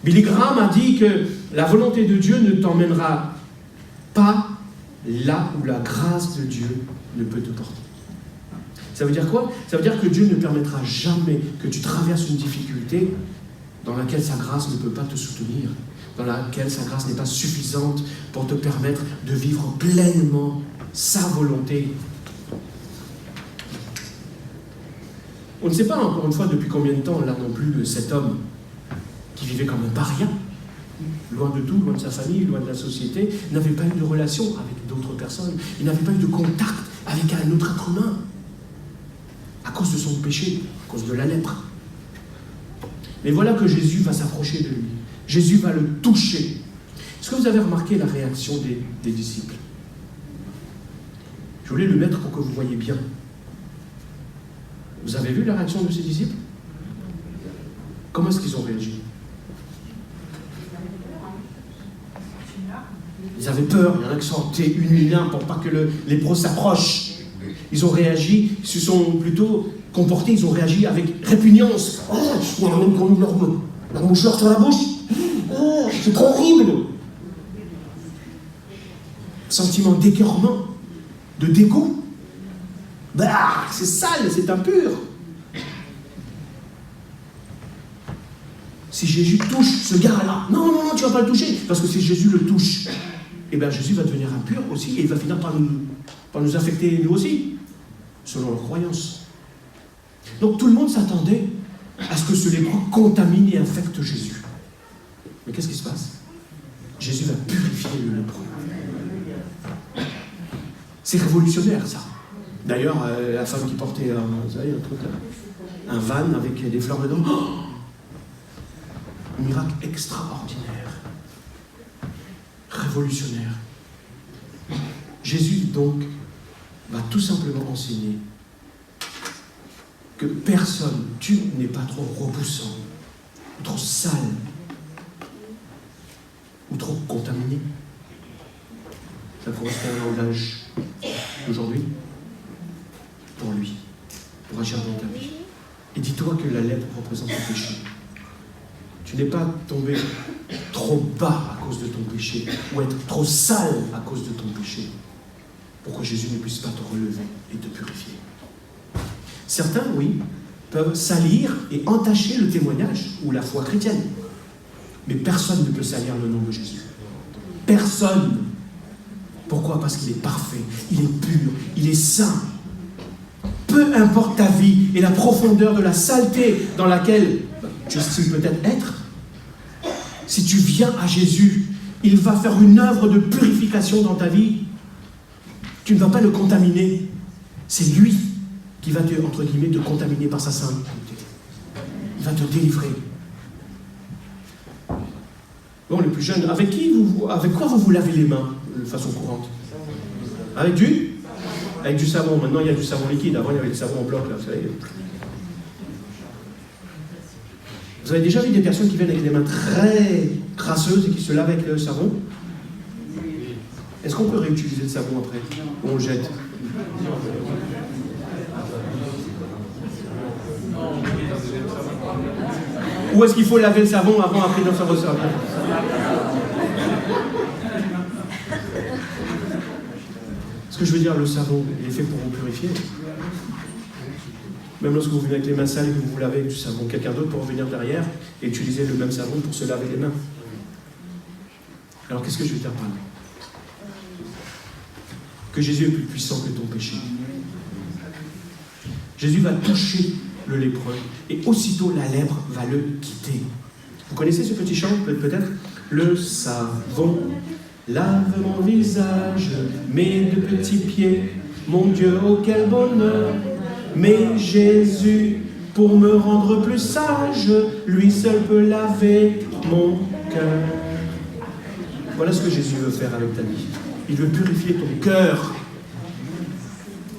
Billy Graham a dit que la volonté de Dieu ne t'emmènera pas là où la grâce de Dieu ne peut te porter. Ça veut dire quoi? Ça veut dire que Dieu ne permettra jamais que tu traverses une difficulté dans laquelle sa grâce ne peut pas te soutenir, dans laquelle sa grâce n'est pas suffisante pour te permettre de vivre pleinement sa volonté. On ne sait pas encore une fois depuis combien de temps, là non plus, cet homme qui vivait comme un paria, loin de tout, loin de sa famille, loin de la société, n'avait pas eu de relation avec d'autres personnes, il n'avait pas eu de contact avec un autre être humain, à cause de son péché, à cause de la lèpre. Mais voilà que Jésus va s'approcher de lui. Jésus va le toucher. Est-ce que vous avez remarqué la réaction des disciples? Je voulais le mettre pour que vous voyez bien. Vous avez vu la réaction de ces disciples? Comment est-ce qu'ils ont réagi? Ils avaient peur, il y en a qui sont une pour pas que les lépreux s'approchent. Ils ont réagi, ils se sont plutôt comporté, ils ont réagi avec répugnance. Il y en a même qui ont mis leur mouchoir sur la bouche. C'est trop horrible. Sentiment d'écœurement, de dégoût. Bah, c'est sale, c'est impur. Si Jésus touche ce gars-là, non, tu ne vas pas le toucher, parce que si Jésus le touche, eh bien Jésus va devenir impur aussi, et il va finir par nous affecter nous aussi, selon leur croyance. Donc tout le monde s'attendait à ce que ce lépreux contamine et infecte Jésus. Mais qu'est-ce qui se passe? Jésus va purifier le lépreux. C'est révolutionnaire, ça. D'ailleurs, la femme qui portait un van avec des fleurs dedans, un miracle extraordinaire, révolutionnaire. Jésus, donc, va tout simplement enseigner que personne, tu n'es pas trop repoussant, ou trop sale, ou trop contaminé. Ça correspond à un langage d'aujourd'hui, pour lui, pour agir dans ta vie. Et dis-toi que la lèpre représente le péché. Tu n'es pas tombé trop bas à cause de ton péché, ou être trop sale à cause de ton péché, pour que Jésus ne puisse pas te relever et te purifier. Certains, oui, peuvent salir et entacher le témoignage ou la foi chrétienne. Mais personne ne peut salir le nom de Jésus. Personne. Pourquoi? Parce qu'il est parfait, il est pur, il est saint. Peu importe ta vie et la profondeur de la saleté dans laquelle tu estimes peut-être être, si tu viens à Jésus, il va faire une œuvre de purification dans ta vie. Tu ne vas pas le contaminer. C'est lui qui va te, entre guillemets, te contaminer par sa sainteté. Il va te délivrer. Bon, les plus jeunes, avec quoi vous lavez les mains de façon courante? Avec du savon. Maintenant, il y a du savon liquide. Avant, il y avait du savon en bloc. Là, vous savez. Vous avez déjà vu des personnes qui viennent avec des mains très crasseuses et qui se lavent avec le savon? Est-ce qu'on peut réutiliser le savon après? Ou on le jette? Ou est-ce qu'il faut laver le savon avant, après de s'en resservir? Ce que je veux dire, le savon, il est fait pour vous purifier. Même lorsque vous venez avec les mains sales et que vous vous lavez avec du savon, quelqu'un d'autre peut revenir derrière et utiliser le même savon pour se laver les mains. Alors qu'est-ce que je veux dire par là? Que Jésus est plus puissant que ton péché. Jésus va toucher le lépreux et aussitôt la lèpre va le quitter. Vous connaissez ce petit chant peut-être? Le savon lave mon visage, mes deux petits pieds, mon Dieu, oh quel bonheur. Mais Jésus, pour me rendre plus sage, lui seul peut laver mon cœur. Voilà ce que Jésus veut faire avec ta vie. Il veut purifier ton cœur.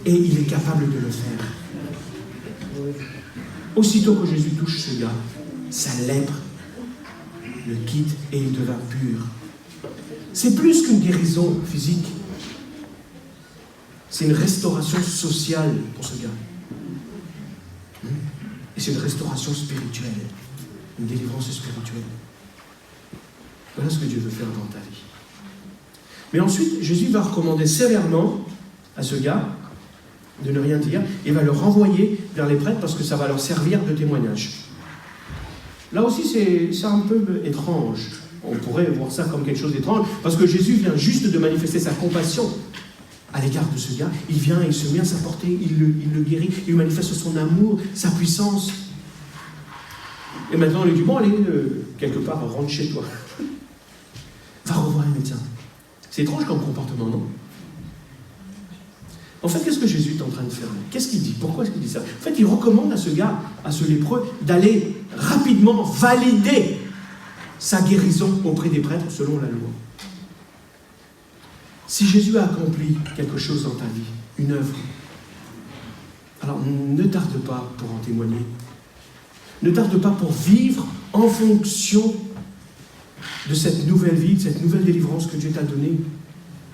Et il est capable de le faire. Aussitôt que Jésus touche ce gars, sa lèpre le quitte et il devint pur. C'est plus qu'une guérison physique. C'est une restauration sociale pour ce gars. Et c'est une restauration spirituelle. Une délivrance spirituelle. Voilà ce que Dieu veut faire dans ta vie. Mais ensuite, Jésus va recommander sévèrement à ce gars de ne rien dire et va le renvoyer vers les prêtres parce que ça va leur servir de témoignage. Là aussi, c'est un peu étrange. On pourrait voir ça comme quelque chose d'étrange parce que Jésus vient juste de manifester sa compassion à l'égard de ce gars. Il vient, il se met à sa portée, il le guérit, il manifeste son amour, sa puissance. Et maintenant, on lui dit, bon, allez, quelque part, rentre chez toi. Va revoir un médecin. C'est étrange comme comportement, non? En fait, qu'est-ce que Jésus est en train de faire? Qu'est-ce qu'il dit? Pourquoi est-ce qu'il dit ça? En fait, il recommande à ce gars, à ce lépreux, d'aller rapidement valider sa guérison auprès des prêtres selon la loi. Si Jésus a accompli quelque chose dans ta vie, une œuvre, alors ne tarde pas pour en témoigner. Ne tarde pas pour vivre en fonction de cette nouvelle vie, de cette nouvelle délivrance que Dieu t'a donnée.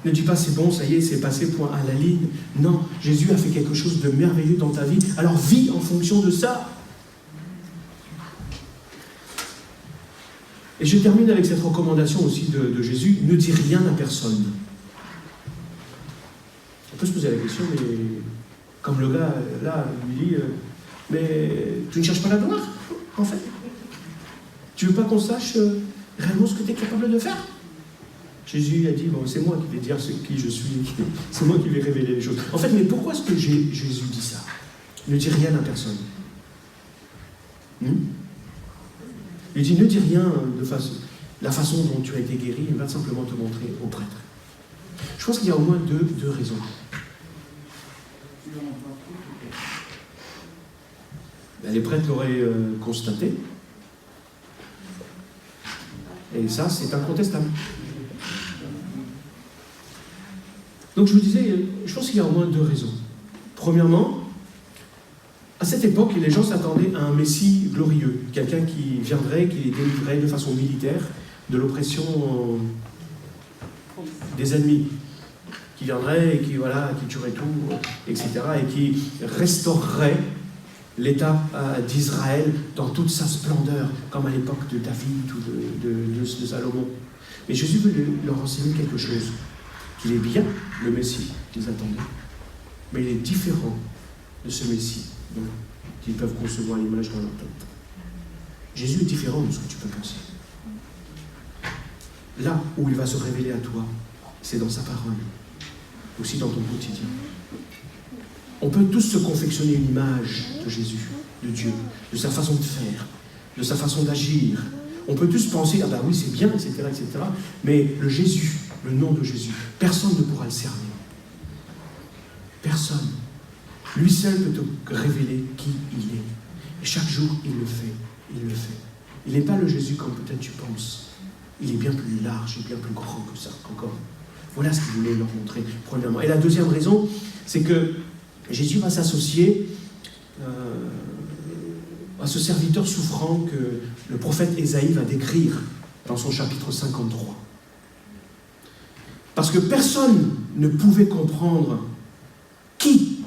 Ne dis pas c'est bon, ça y est, c'est passé, point à la ligne. Non, Jésus a fait quelque chose de merveilleux dans ta vie. Alors vis en fonction de ça. Et je termine avec cette recommandation aussi de Jésus, ne dis rien à personne. On peut se poser la question, mais comme le gars là lui dit, mais tu ne cherches pas la gloire, en fait. Tu veux pas qu'on sache réellement ce que tu es capable de faire? Jésus a dit, bon, c'est moi qui vais dire qui je suis, c'est moi qui vais révéler les choses. En fait, mais pourquoi est-ce que Jésus dit ça? Ne dis rien à personne. Il dit, ne dis rien de la façon dont tu as été guéri, il va simplement te montrer au prêtre. Je pense qu'il y a au moins deux raisons. Les prêtres l'auraient constaté. Et ça, c'est incontestable. Donc je vous disais, je pense qu'il y a au moins deux raisons. Premièrement, à cette époque, les gens s'attendaient à un Messie glorieux, quelqu'un qui viendrait, qui les délivrerait de façon militaire de l'oppression des ennemis, qui viendrait et qui tuerait tout, etc., et qui restaurerait l'État d'Israël dans toute sa splendeur, comme à l'époque de David ou de Salomon. Mais Jésus veut leur enseigner quelque chose, qu'il est bien le Messie qu'ils attendaient, mais il est différent de ce Messie qu'ils peuvent concevoir l'image dans leur tête. Jésus est différent de ce que tu peux penser. Là où il va se révéler à toi, c'est dans sa parole, aussi dans ton quotidien. On peut tous se confectionner une image de Jésus, de Dieu, de sa façon de faire, de sa façon d'agir. On peut tous penser, ah ben oui, c'est bien, etc., etc. Mais le Jésus, le nom de Jésus, personne ne pourra le cerner. Personne. Lui seul peut te révéler qui il est. Et chaque jour, il le fait. Il le fait. Il n'est pas le Jésus comme peut-être tu penses. Il est bien plus large et bien plus grand que ça encore. Voilà ce qu'il voulait leur montrer, premièrement. Et la deuxième raison, c'est que Jésus va s'associer à ce serviteur souffrant que le prophète Ésaïe va décrire dans son chapitre 53. Parce que personne ne pouvait comprendre qui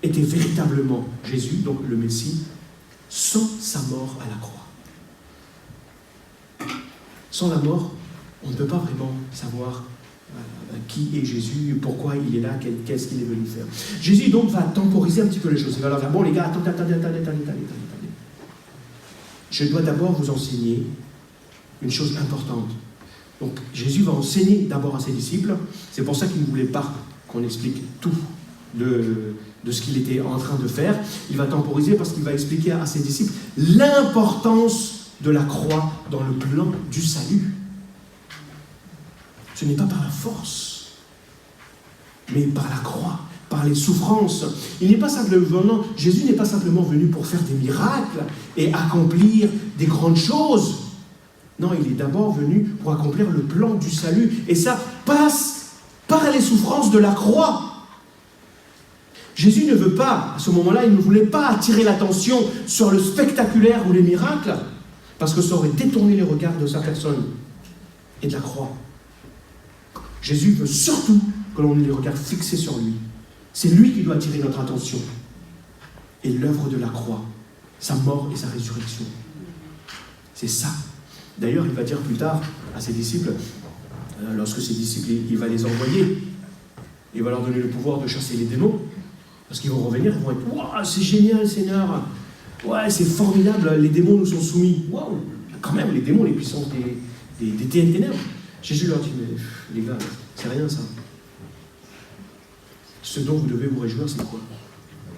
était véritablement Jésus, donc le Messie, sans sa mort à la croix. Sans la mort, on ne peut pas vraiment savoir qui est Jésus, pourquoi il est là, qu'est-ce qu'il est venu faire. Jésus donc va temporiser un petit peu les choses. Il va leur dire, bon les gars, attendez. Je dois d'abord vous enseigner une chose importante. Donc Jésus va enseigner d'abord à ses disciples. C'est pour ça qu'il ne voulait pas qu'on explique tout de ce qu'il était en train de faire. Il va temporiser parce qu'il va expliquer à ses disciples l'importance de la croix dans le plan du salut. Ce n'est pas par la force, mais par la croix, par les souffrances. Jésus n'est pas simplement venu pour faire des miracles et accomplir des grandes choses. Non, il est d'abord venu pour accomplir le plan du salut. Et ça passe par les souffrances de la croix. Jésus ne veut pas, à ce moment-là, il ne voulait pas attirer l'attention sur le spectaculaire ou les miracles, parce que ça aurait détourné les regards de sa personne et de la croix. Jésus veut surtout que l'on ait les regards fixés sur lui. C'est lui qui doit attirer notre attention. Et l'œuvre de la croix, sa mort et sa résurrection. C'est ça. D'ailleurs, il va dire plus tard à ses disciples, lorsque ses disciples, il va les envoyer, il va leur donner le pouvoir de chasser les démons, parce qu'ils vont revenir, ils vont être « Waouh, c'est génial, Seigneur! Ouais, c'est formidable, les démons nous sont soumis. Waouh! Quand même, les démons, les puissances des ténèbres. » Jésus leur dit, mais les gars, c'est rien ça. Ce dont vous devez vous réjouir, c'est quoi?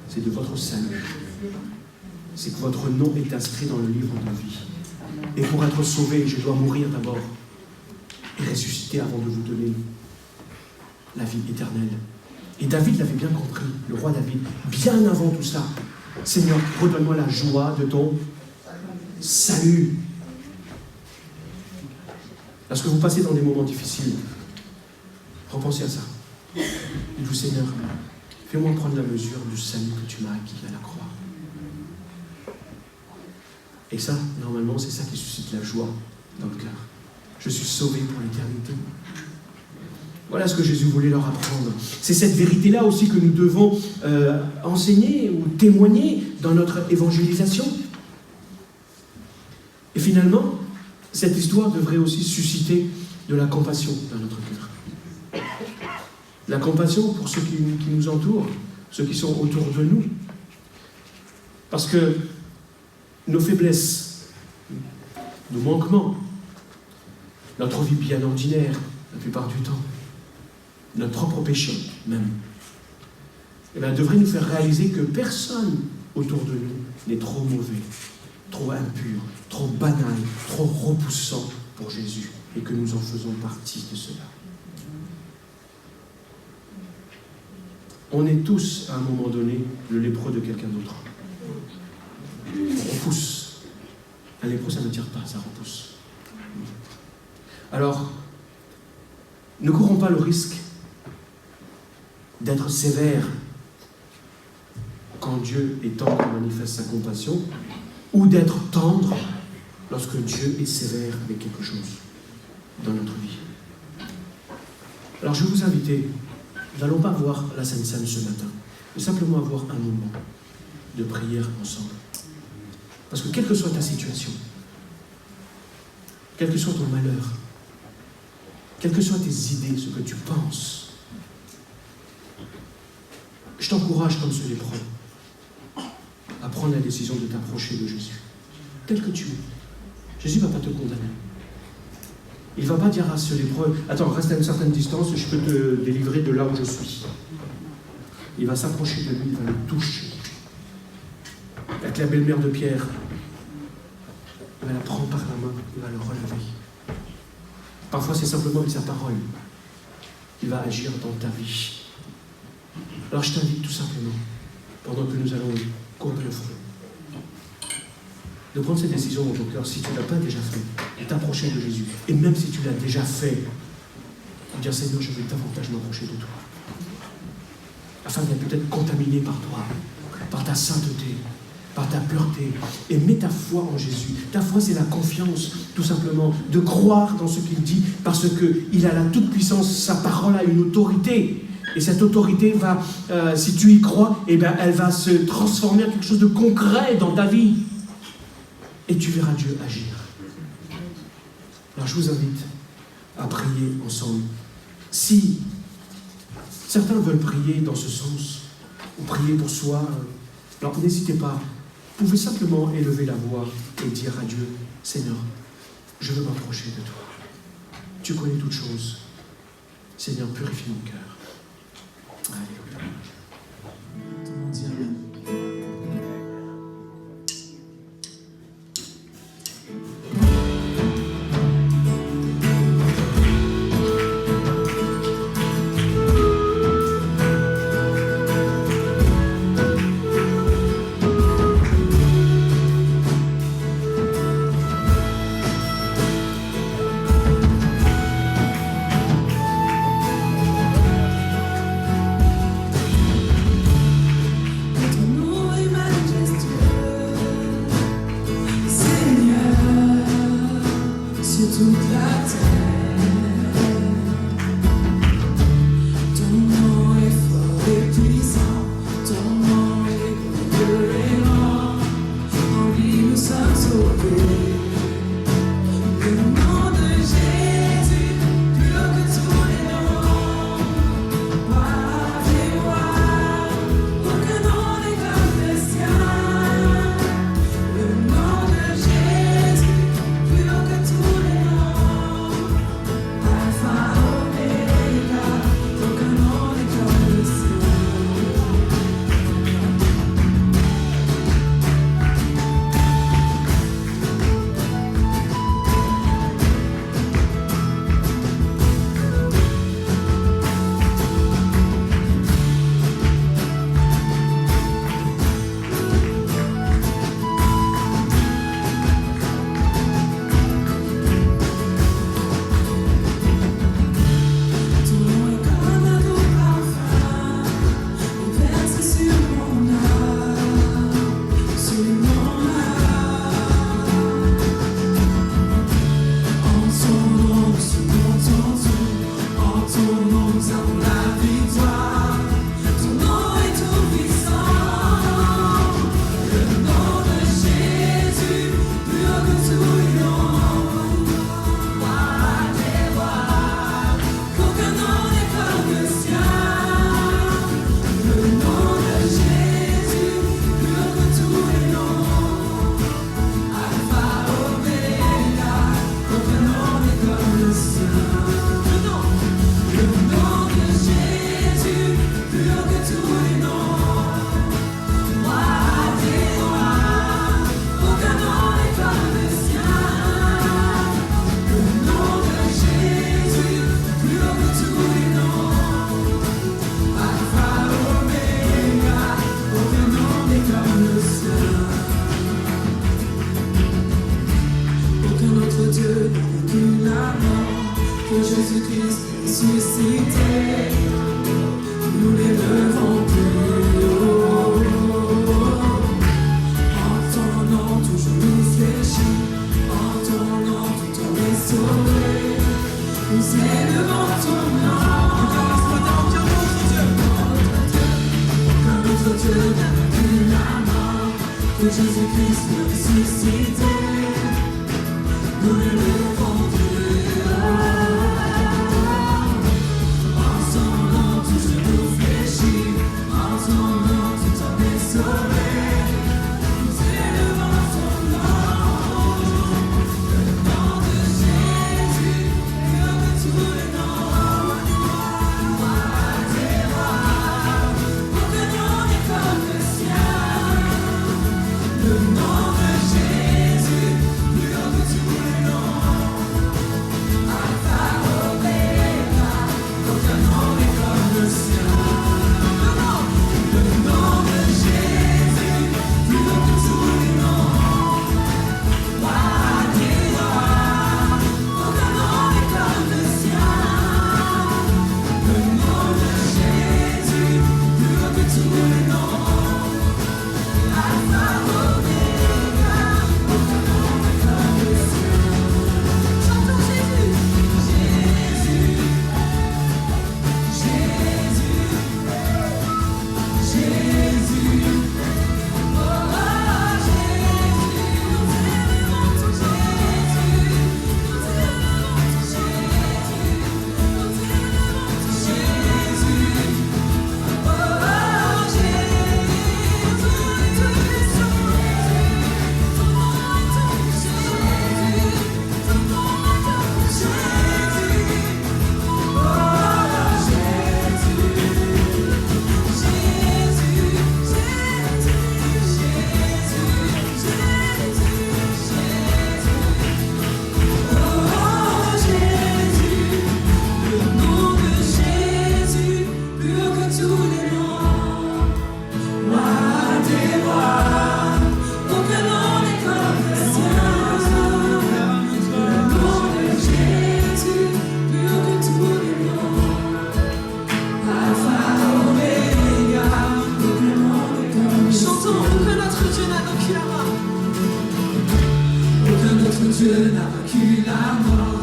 C'est de votre salut. C'est que votre nom est inscrit dans le livre de vie. Et pour être sauvé, je dois mourir d'abord et ressusciter avant de vous donner la vie éternelle. Et David l'avait bien compris, le roi David, bien avant tout ça. Seigneur, redonne-moi la joie de ton salut. Lorsque vous passez dans des moments difficiles, repensez à ça. Dites-vous, Seigneur, fais-moi prendre la mesure du salut que tu m'as acquis à la croix. Et ça, normalement, c'est ça qui suscite la joie dans le cœur. Je suis sauvé pour l'éternité. Voilà ce que Jésus voulait leur apprendre. C'est cette vérité-là aussi que nous devons enseigner ou témoigner dans notre évangélisation. Et finalement, cette histoire devrait aussi susciter de la compassion dans notre cœur. La compassion pour ceux qui nous entourent, ceux qui sont autour de nous. Parce que nos faiblesses, nos manquements, notre vie bien ordinaire, la plupart du temps, notre propre péché même, eh bien, devrait nous faire réaliser que personne autour de nous n'est trop mauvais, trop impur, trop banal, trop repoussant pour Jésus, et que nous en faisons partie de cela. On est tous, à un moment donné, le lépreux de quelqu'un d'autre. On repousse. Un lépreux, ça ne tire pas, ça repousse. Alors, ne courons pas le risque d'être sévère quand Dieu est tendre et manifeste sa compassion, ou d'être tendre lorsque Dieu est sévère avec quelque chose dans notre vie. Alors je vais vous inviter, nous n'allons pas voir la Sainte Seine ce matin, mais simplement avoir un moment de prière ensemble. Parce que quelle que soit ta situation, quel que soit ton malheur, quelles que soient tes idées, ce que tu penses, je t'encourage comme ce lépreux à prendre la décision de t'approcher de Jésus, tel que tu es. Jésus ne va pas te condamner. Il ne va pas dire à ce lépreux, attends, reste à une certaine distance, je peux te délivrer de là où je suis. Il va s'approcher de lui, il va le toucher. Avec la belle-mère de Pierre, il va la prendre par la main, il va le relever. Parfois, c'est simplement avec sa parole. Il va agir dans ta vie. Alors, je t'invite tout simplement, pendant que nous allons courir le front, de prendre cette décision dans ton cœur, si tu ne l'as pas déjà fait, de t'approcher de Jésus. Et même si tu l'as déjà fait, de dire, Seigneur, je veux davantage m'approcher de toi. Afin d'être peut-être contaminé par toi, par ta sainteté, par ta pureté. Et mets ta foi en Jésus. Ta foi, c'est la confiance, tout simplement, de croire dans ce qu'il dit, parce qu'il a la toute-puissance, sa parole a une autorité. Et cette autorité va, si tu y crois, eh bien, elle va se transformer en quelque chose de concret dans ta vie. Et tu verras Dieu agir. Alors je vous invite à prier ensemble. Si certains veulent prier dans ce sens, ou prier pour soi, alors n'hésitez pas. Vous pouvez simplement élever la voix et dire à Dieu, Seigneur, je veux m'approcher de toi. Tu connais toutes choses. Seigneur, purifie mon cœur. Alléluia. Tout le monde dit Amen. que Jésus-Christ est ressuscité. Nous l'élevons plus haut. En ton nom, tout genou fléchit. En ton nom, tout homme est sauvé. Nous élevons ton nom. Aucun autre Dieu n'a vaincu la mort. Que Jésus-Christ est ressuscité. Nous l'élevons plus haut. En son nom, tout genou fléchit. En son nom, tout homme est sauvé. Nous élevons son nom. Le nom de Jésus, plus haut que tous les noms. Roi des rois, aucun nom n'est comme le sien. Le nom de Jésus, plus haut que tous les noms. Alpha, Oméga, aucun nom n'est comme le sien. Le nom de Jésus, plus haut que tous les noms. Roi des rois, aucun nom n'est comme le sien. Le nom de Jésus, plus haut que tous les noms. Alpha, Oméga, aucun nom n'est comme le sien. Chantons Jésus, Jésus, Jésus, Jésus. Oh Jésus, nous élevons ton Jésus, nous élevons ton Jésus, nous élevons ton Jésus. Oh Jésus, ton nom est tout puissant, ton nom est tout puissant, ton nom est tout Jésus. Oh Jésus, le nom de Jésus, plus haut que tous les noms. Roi des rois, aucun nom n'est comme le sien. Le nom de Jésus, plus haut que tous les noms. Alpha, Oméga, aucun nom n'est comme le sien. Chantons, aucun autre Dieu n'a vaincu la mort. Aucun autre Dieu n'a vaincu la mort.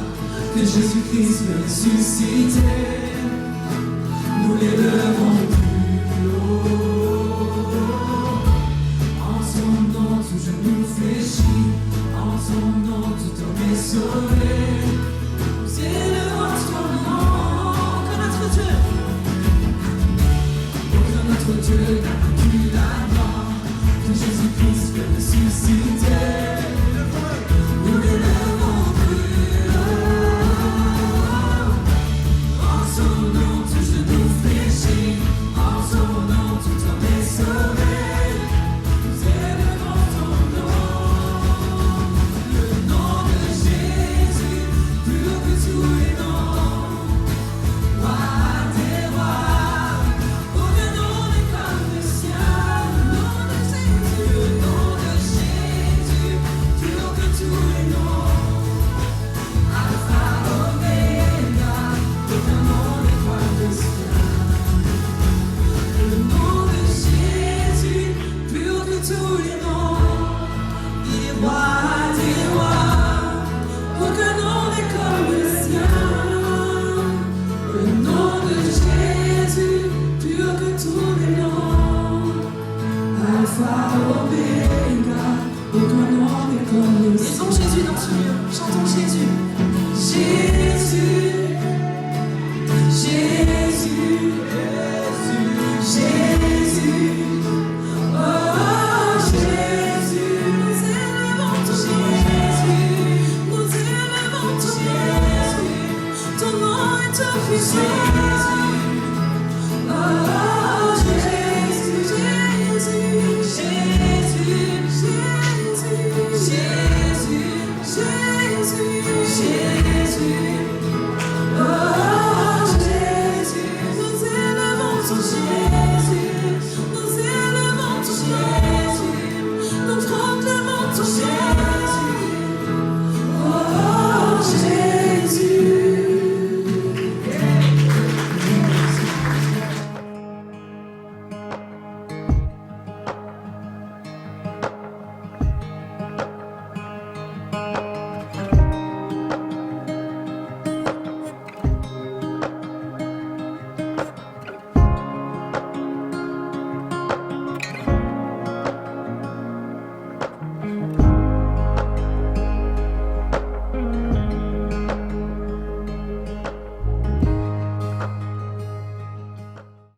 Que Jésus-Christ est ressuscité. Nous l'élevons plus haut. En son nom, tout genou fléchit. En son nom, tout homme est sauvé. Nous élevons ton nom. Aucun autre Dieu. Aucun autre Dieu n'a vaincu la mort. Que Jésus-Christ est ressuscité. Nous l'élevons plus haut. En son nom, tout genou fléchit. En son nom, tout homme est sauvé. Nous élevons ton nom. Le nom de Jésus, plus haut que tous les noms. Roi des rois, aucun nom n'est comme le sien. Le nom de Jésus, plus haut que tous les noms. Alpha, Oméga, aucun nom n'est comme le sien. Le nom de Jésus, plus haut que tous les noms. Il est roi des rois, aucun nom n'est comme le sien. Le nom de Jésus, plus haut que tous les noms. Alpha, Oméga, aucun nom n'est comme le sien. Disons Jésus dans ce lieu, chantons Jésus. Jésus, Jésus, Jésus, oh Jésus, nous élevons ton Jésus, nous élevons ton Jésus, ton nom est tout puissant.